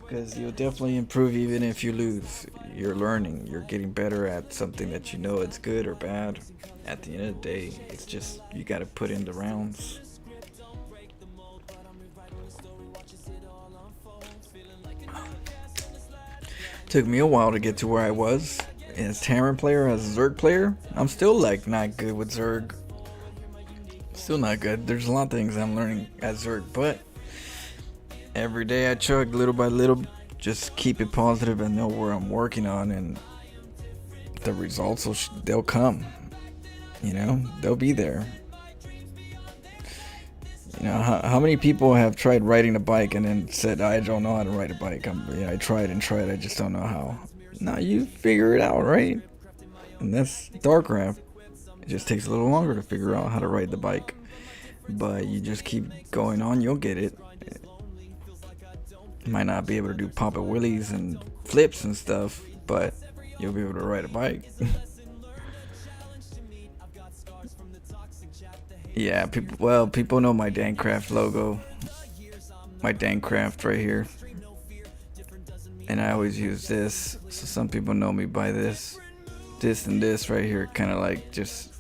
because you'll definitely improve even if you lose. You're learning, you're getting better at something that it's good or bad. At the end of the day, it's just you got to put in the rounds. Took me a while to get to where I was as Terran player, as a Zerg player. I'm still not good with Zerg. Still not good. There's a lot of things I'm learning as Zerg, but every day I chug little by little, just keep it positive and know where I'm working on, and the results they'll come. They'll be there. How many people have tried riding a bike and then said, I don't know how to ride a bike. I tried, I just don't know how. Now you figure it out, right? And that's StarCraft. It just takes a little longer to figure out how to ride the bike, but you just keep going on, you'll get it. You might not be able to do pop-up wheelies and flips and stuff, but you'll be able to ride a bike. Yeah, people know my Dancraft logo. my Dancraft right here, and I always use this. So some people know me by this, and this right here. Kind of like just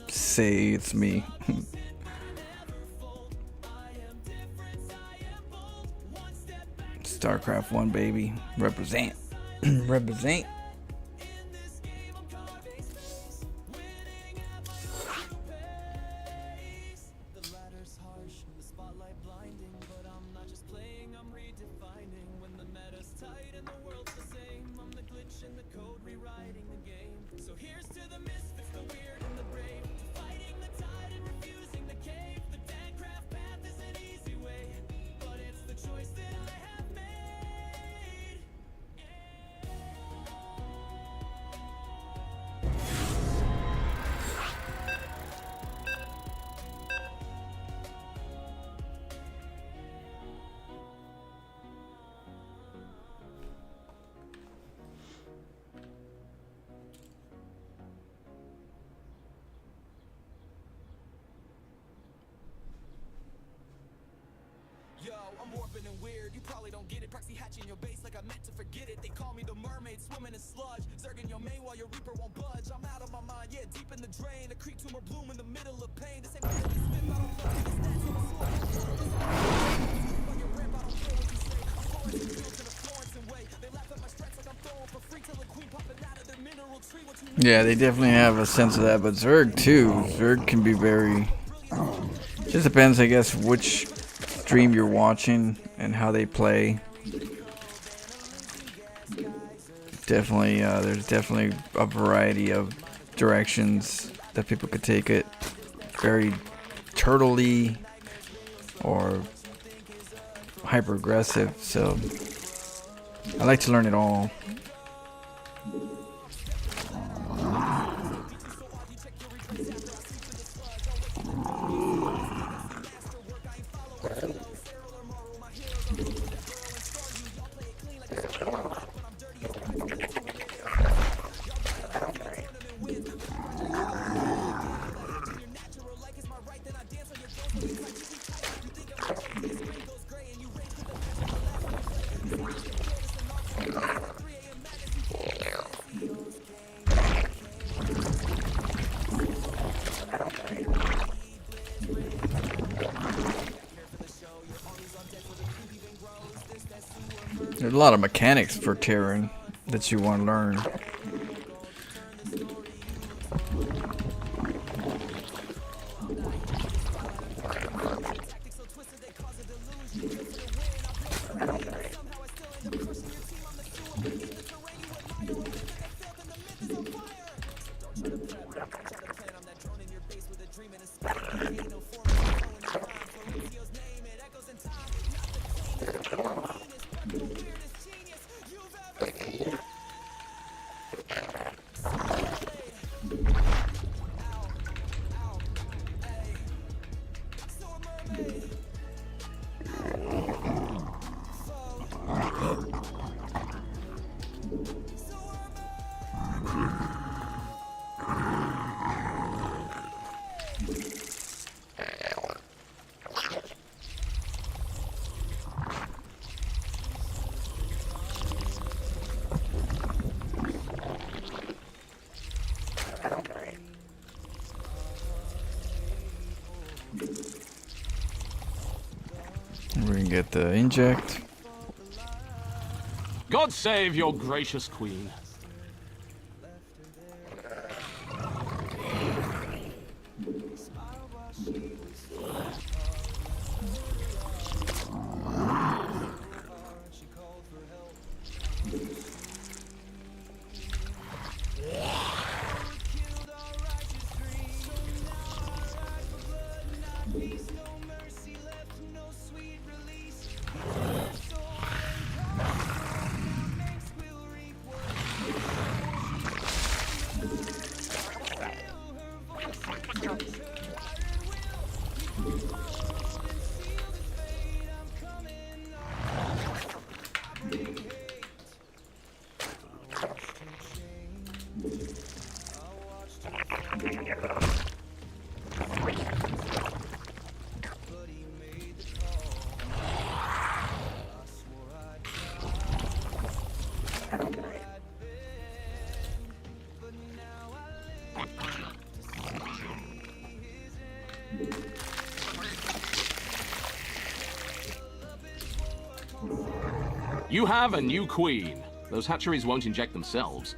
say it's me. StarCraft 1, baby. Represent. Represent. Yo, I'm warping and weird, you probably don't get it. Proxy hatching your base like I meant to forget it. They call me the mermaid, swimming in sludge. Zerging your main while your reaper won't budge. I'm out of my mind, yeah, deep in the drain. A creep tumor bloom in the middle of pain. This ain't really spit, I don't fucking stats on the sword. On your ramp, I don't care what you say. I'm Florence and Fields in a Florence and way. They laugh at my strikes like I'm throwing for free till a queen popping out of their mineral tree. What you Yeah, they definitely have a sense of that, but Zerg too. Zerg can be very. Just depends, I guess, which stream you're watching and how they play. Definitely, there's definitely a variety of directions that people could take it. Very turtle-y or hyper aggressive. So I like to learn it all. There's a lot of mechanics for Terran that you want to learn. We can get the inject. God save your gracious queen. You have a new queen. Those hatcheries won't inject themselves.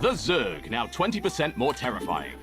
The Zerg, now 20% more terrifying.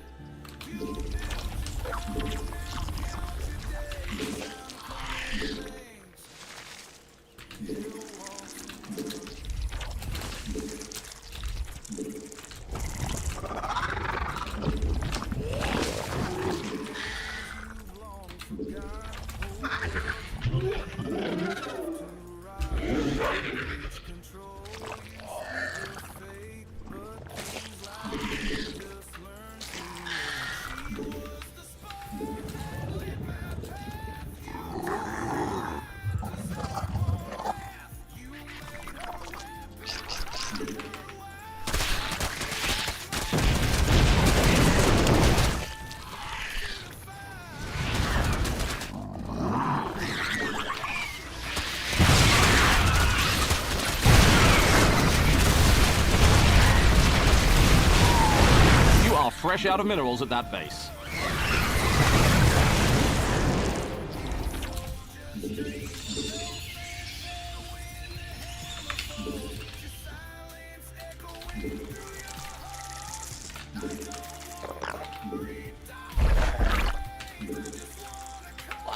Fresh out of minerals at that base.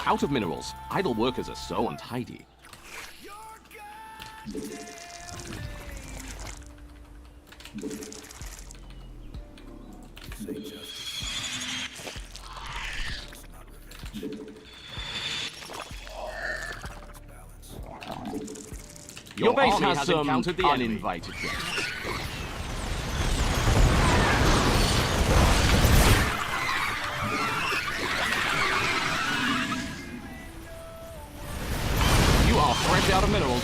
Out of minerals, idle workers are so untidy. Your base has some uninvited guests. You are fresh out of minerals.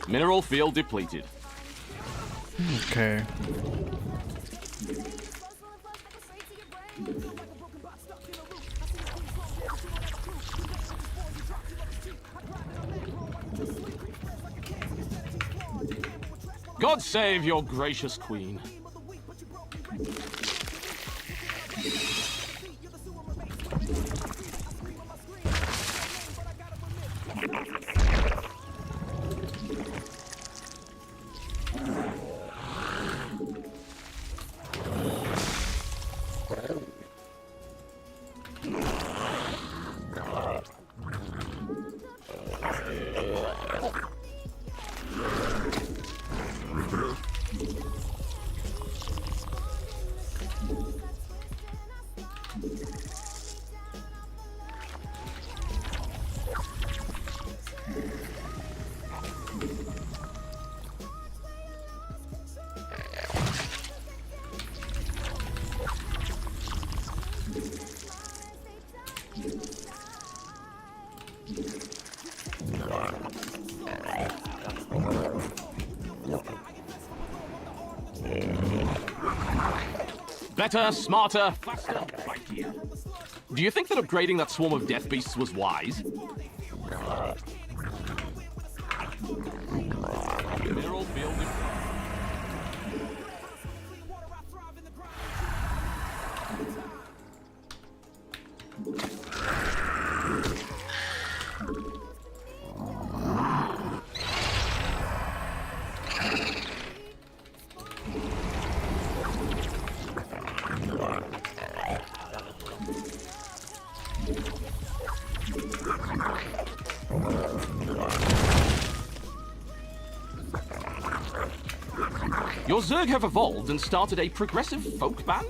Mineral field depleted. Okay. God save your gracious queen. Better, smarter, faster, mightier. Do you think that upgrading that swarm of death beasts was wise? Mineral field. Your Zerg have evolved and started a progressive folk band?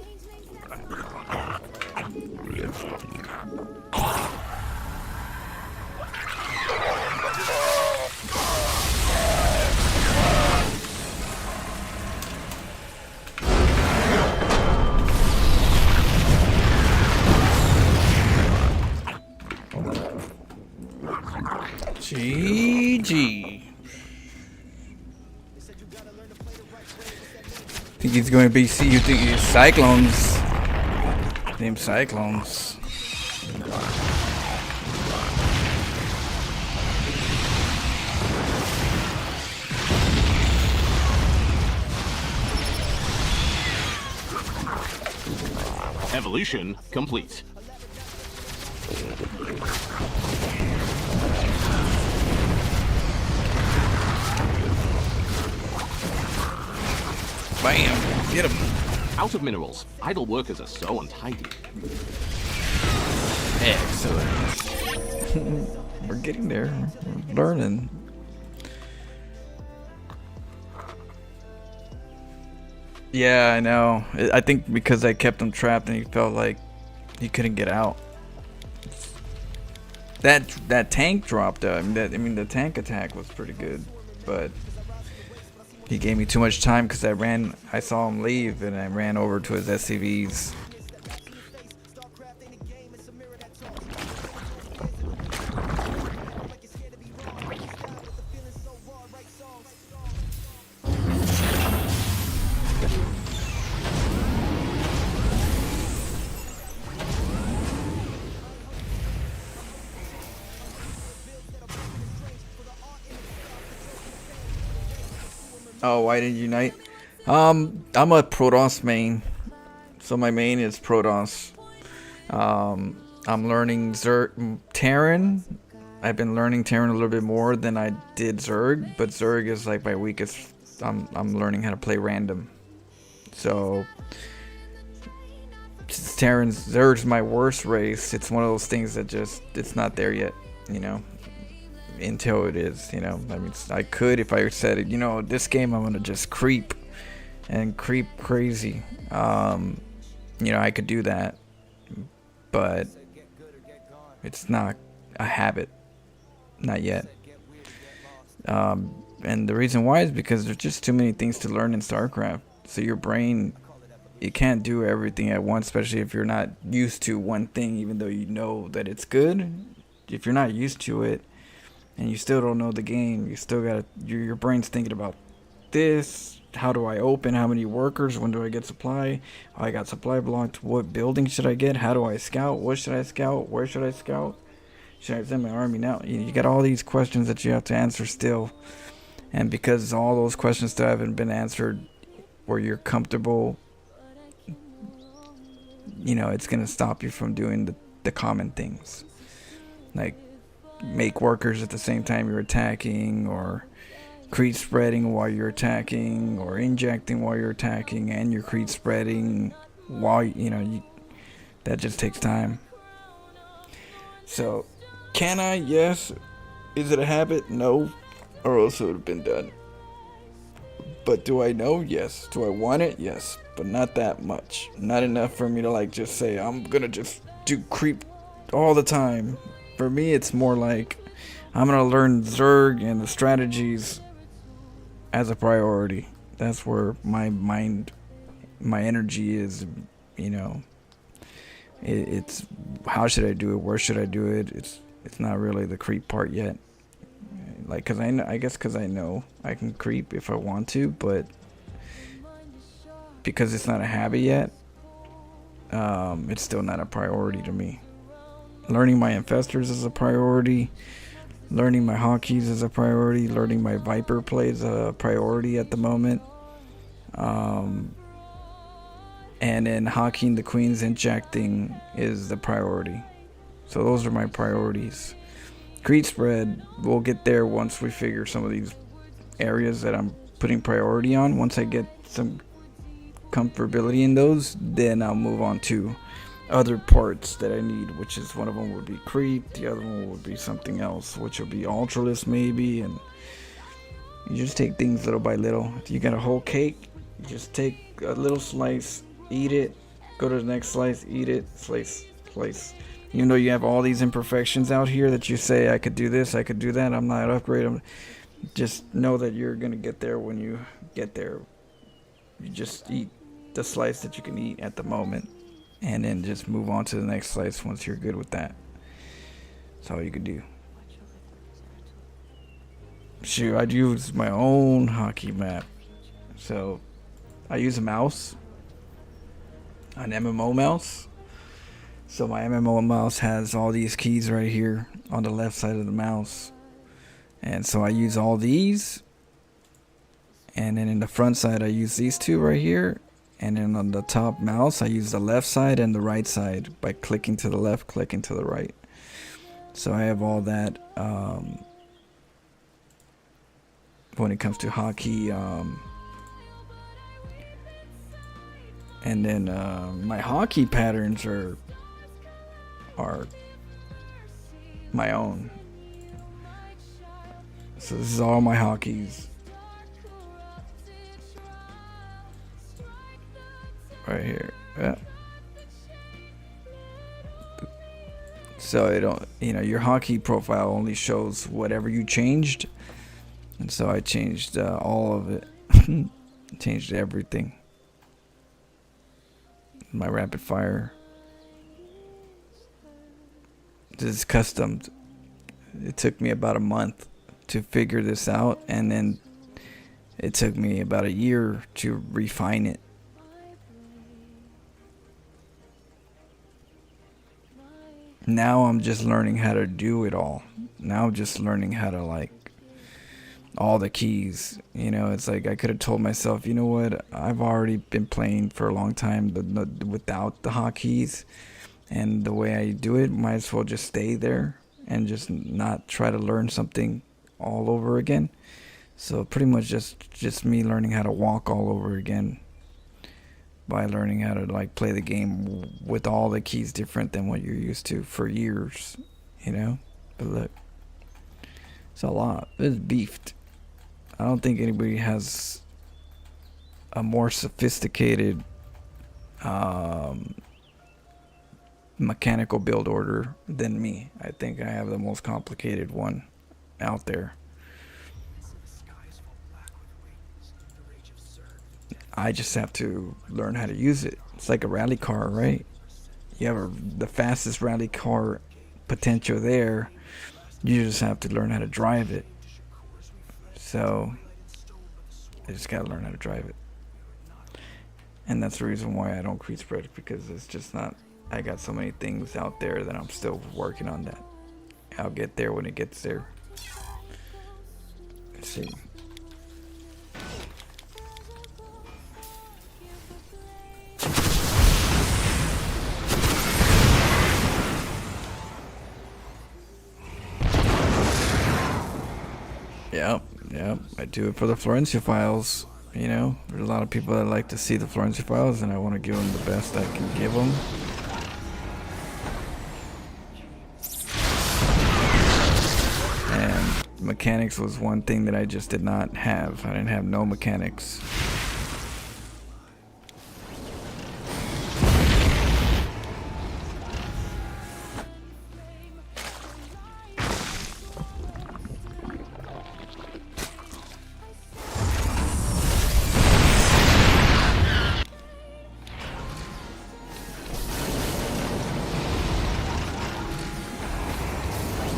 GG. Think he's going to be. You think he's Cyclones? Name Cyclones. Evolution complete. Bam! Get him. Out of minerals, idle workers are so untidy. Excellent. We're getting there. We're learning. Yeah, I know. I think because I kept him trapped and he felt like he couldn't get out. That tank dropped though. I mean the tank attack was pretty good, but he gave me too much time because I saw him leave and I ran over to his SCVs. Oh, why didn't you unite? I'm a Protoss main, so my main is Protoss. I'm learning Terran. I've been learning Terran a little bit more than I did Zerg, but Zerg is like my weakest I'm learning how to play random. So Terran's Zerg's my worst race. It's one of those things that just it's not there yet, you know. Until it is, you know. I mean, I could if I said, you know, this game I'm gonna just creep crazy. You know, I could do that, but it's not a habit, not yet. And the reason why is because there's just too many things to learn in StarCraft. So your brain, it can't do everything at once, especially if you're not used to one thing, even though you know that it's good. If you're not used to it and you still don't know the game, you still gotta, your brain's thinking about this. How do I open? How many workers? When do I get supply? Oh, I got supply blocked. What building should I get? How do I scout? What should I scout? Where should I scout? Should I send my army now? You got all these questions that you have to answer still. And because all those questions still haven't been answered where you're comfortable, you know, it's going to stop you from doing the common things. Like make workers at the same time you're attacking, or creep spreading while you're attacking, or injecting while you're attacking and you're creep spreading while, you know, that just takes time. So, can I? Yes. Is it a habit? No. Or else it would have been done. But do I know? Yes. Do I want it? Yes. But not that much. Not enough for me to like just say, I'm gonna just do creep all the time. For me, it's more like I'm gonna learn Zerg and the strategies as a priority. That's where my mind, my energy is, you know. It's how should I do it? Where should I do it? It's not really the creep part yet. Like, cause I guess cause I know I can creep if I want to, but because it's not a habit yet, it's still not a priority to me. Learning my infestors is a priority. Learning my hotkeys is a priority. Learning my Viper play is a priority at the moment. And then hotkeying the queens, injecting is the priority. So those are my priorities. Creep spread, we'll get there once we figure some of these areas that I'm putting priority on. Once I get some comfortability in those, then I'll move on to other parts that I need, which is one of them would be creep, the other one would be something else, which would be ultralist maybe. And you just take things little by little. If you got a whole cake, you just take a little slice, eat it, go to the next slice, eat it, slice. Even though you have all these imperfections out here that you say, I could do this, I could do that, I'm not upgrading. Just know that you're going to get there when you get there. You just eat the slice that you can eat at the moment, and then just move on to the next slice once you're good with that. That's all you can do. Shoot, I'd use my own hotkey map. So I use a mouse, an MMO mouse. So my MMO mouse has all these keys right here on the left side of the mouse. And so I use all these. And then in the front side I use these two right here. And then on the top mouse I use the left side and the right side by clicking to the left, clicking to the right. So I have all that when it comes to hotkey. And then my hotkey patterns are my own. So this is all my hotkeys right here. Yeah. So it don't, you know, your hotkey profile only shows whatever you changed, and so I changed all of it. Changed everything. My rapid fire. This is custom. It took me about a month to figure this out, and then it took me about a year to refine it. Now I'm just learning how to do it all. Now I'm just learning how to, like, all the keys. You know, it's like I could have told myself, you know what, I've already been playing for a long time without the hotkeys. And the way I do it, might as well just stay there and just not try to learn something all over again. So pretty much just me learning how to walk all over again by learning how to like play the game with all the keys different than what you're used to for years, you know. But look, it's a lot. It's beefed. I don't think anybody has a more sophisticated mechanical build order than me. I think I have the most complicated one out there. I just have to learn how to use it. It's like a rally car, right? You have the fastest rally car potential there. You just have to learn how to drive it. So I just gotta learn how to drive it. And that's the reason why I don't crease spread, because it's just not, I got so many things out there that I'm still working on that. I'll get there when it gets there. Let's see. Yep, I do it for the Florencia files. You know, there's a lot of people that like to see the Florencia files, and I want to give them the best I can give them. And mechanics was one thing that I just did not have. I didn't have no mechanics.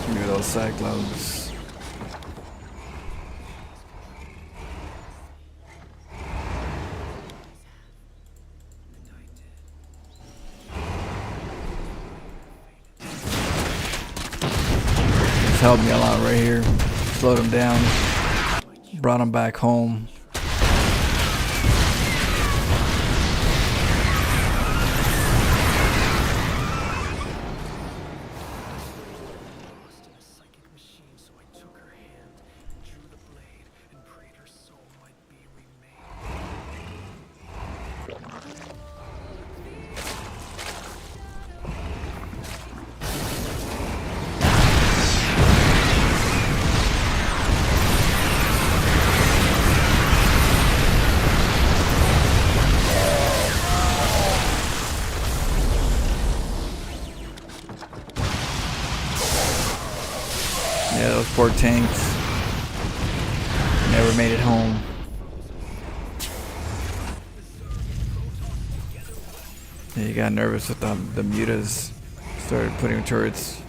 Give me those cyclones. It's helped me a lot right here. Slowed him down. Brought him back home. Yeah, those poor tanks never made it home. Yeah, you got nervous with the mutas. Started putting turrets.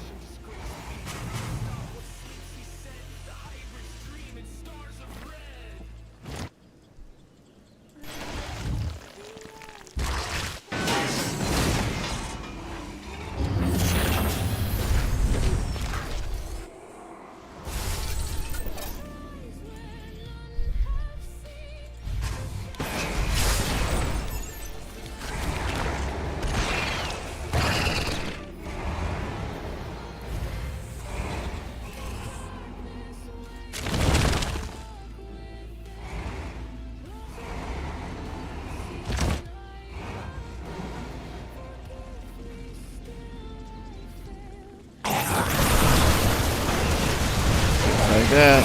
Like that.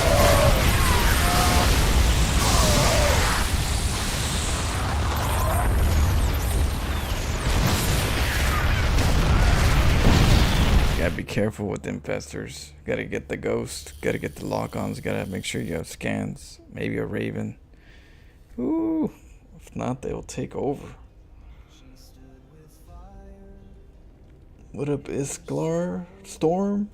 Gotta be careful with infestors. Gotta get the ghost. Gotta get the lock-ons. Gotta make sure you have scans. Maybe a raven. Ooh. If not, they'll take over. What up, Isklar? Storm?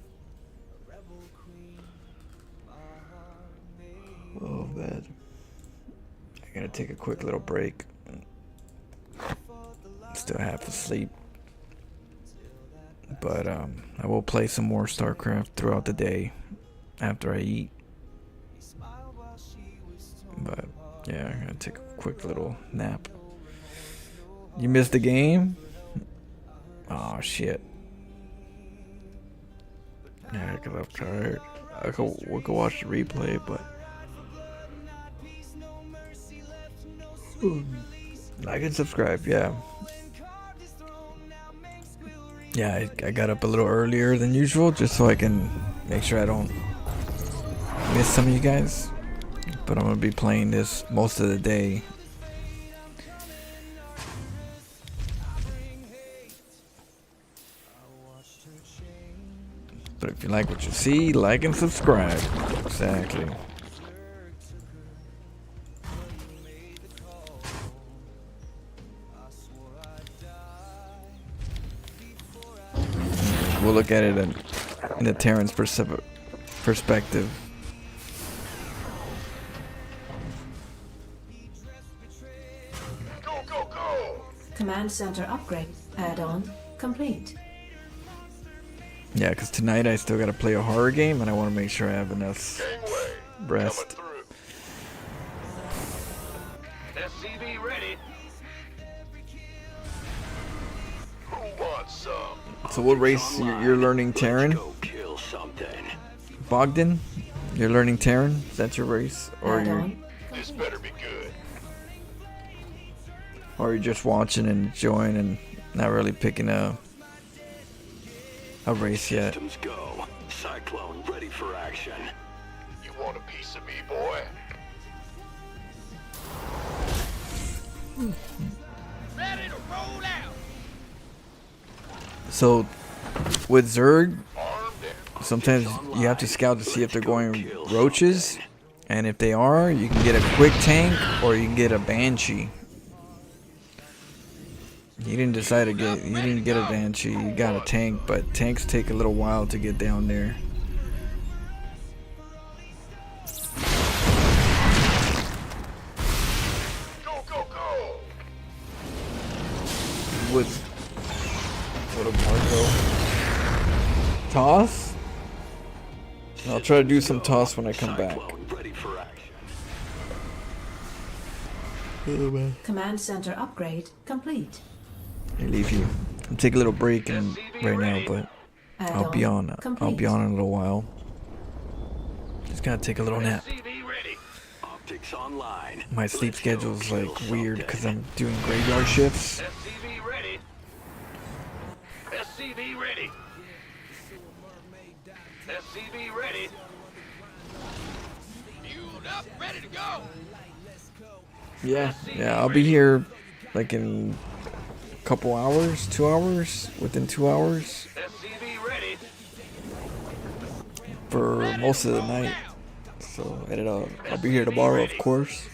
Oh man, I gotta take a quick little break. Still half asleep, but I will play some more StarCraft throughout the day after I eat. But yeah, I'm gonna take a quick little nap. You missed the game? Oh shit. Yeah, cause I'm tired. We could watch the replay, but Like and subscribe, yeah. Yeah, I got up a little earlier than usual just so I can make sure I don't miss some of you guys. But I'm gonna be playing this most of the day. But if you like what you see, like and subscribe. Exactly. We'll look at it in the Terran's perspective. Go, go, go! Command center upgrade add-on complete. Yeah, because tonight I still got to play a horror game and I want to make sure I have enough Gangway. rest. Coming through. SCV ready. Who wants some? So what race you're learning, Terran? Go kill something. Bogdan? You're learning Terran? Is that your race? Or you're, Add-on This better be good. or you're just watching and enjoying and not really picking a race yet? Systems go. Cyclone ready for action. You want a piece of me, boy? Ready to roll out. So with Zerg, Armed and sometimes you have to scout to see if they're going roaches, and if they are, you can get a quick tank or you can get a banshee. You didn't decide to get, you didn't get a banshee, you got a tank, but tanks take a little while to get down there. go, go, go. With what a Marco toss. I'll try to do some toss when I come back. Cyclone ready for action. command center upgrade complete. I leave you. I'm taking a little break and right now, but I'll be on. I'll be on in a little while. Just gotta take a little nap. SCV ready. Optics online. My sleep schedule's like weird because I'm doing graveyard shifts. SCV ready. SCV ready. SCV ready. Fueled up, ready to go. Yeah, I'll be here like in a couple hours, 2 hours, within 2 hours SCV ready. for most of the night. So I'll be here tomorrow, of course.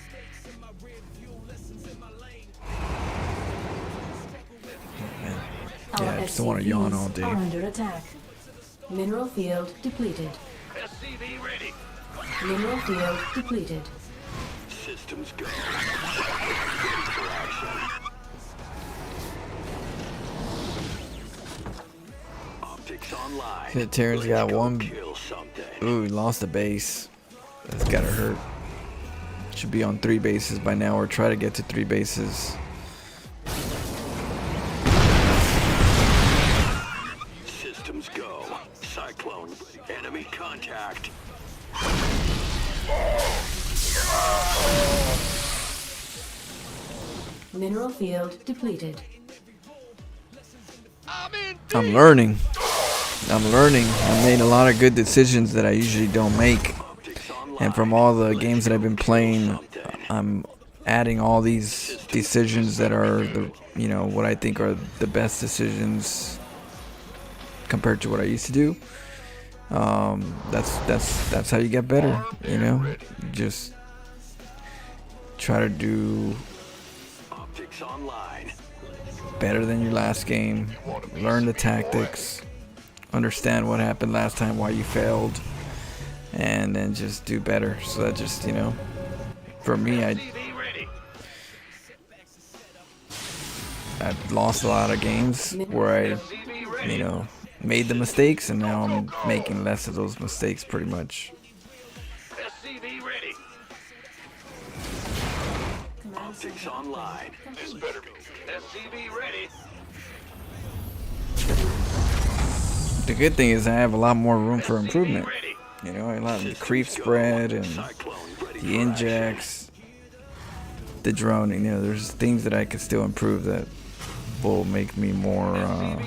Man. Yeah, I just don't want to yawn all Are day. under attack. Mineral field depleted. SCV ready. Mineral field depleted. Systems go. Ready for action. Optics online. The Terran's got one. Kill something. Ooh, he lost a base. That's gotta hurt. Should be on 3 bases by now, or try to get to 3 bases. Systems go. Cyclone ready. Enemy contact. Mineral field depleted. I'm learning. I made a lot of good decisions that I usually don't make. Optics online. And from all the games that I've been playing, I'm adding all these decisions that are the, you know, what I think are the best decisions compared to what I used to do. That's how you get better, you know. You just try to do Optics online. better than your last game. Learn the tactics. Understand what happened last time, why you failed, and then just do better. So that just, you know, for me, I lost a lot of games where I, you know, made the mistakes, and now I'm making less of those mistakes pretty much. SCV ready. Optics online. This better be good. SCV ready. The good thing is I have a lot more room for improvement. You know, a lot of the creep spread and Cyclone ready the for injects. the drone. You know, there's things that I could still improve that will make me more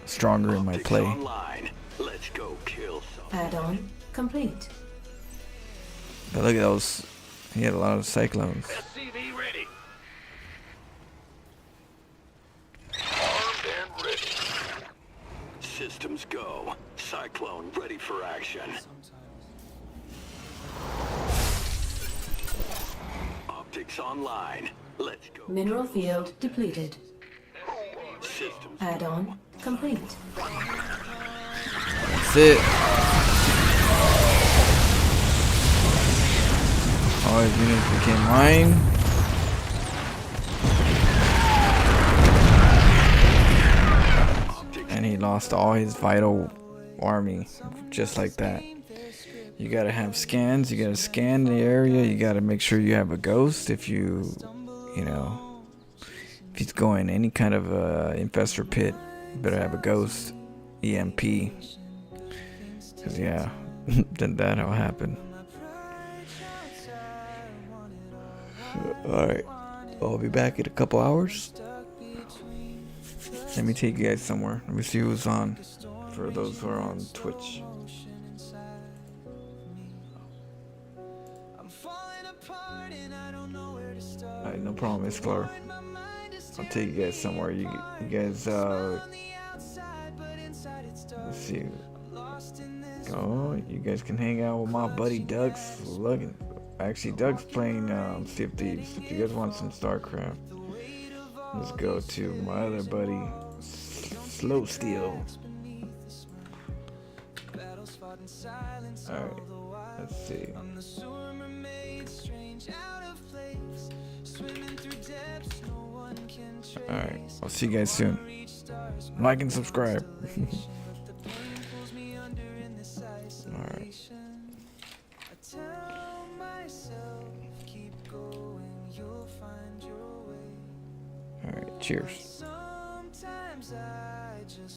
stronger in my play. Let's go kill some. Add-on complete. But look at those. He had a lot of cyclones. SCV ready. Armed and ready. Systems go. Cyclone ready for action. Optics online. Let's go. Mineral field depleted. Systems. Add-on complete. That's it. All his units became mine. And he lost all his vital army just like that. You gotta have scans, you gotta scan the area, you gotta make sure you have a ghost if you know, if he's going any kind of infestor pit, you better have a ghost, EMP. Cause yeah, then that'll happen. Alright, I'll be back in a couple hours. Let me take you guys somewhere. Let me see who's on for those who are on Twitch. Alright, no problem, Miss Clark. I'll take you guys somewhere. You guys, let's see. Oh, you guys can hang out with my buddy Doug's. Look, actually, Doug's playing Sea of Thieves. If you guys want some StarCraft, let's go to my other buddy, Slow Steel. Alright, let's see. Alright, I'll see you guys soon. Like and subscribe. Alright. Alright, cheers.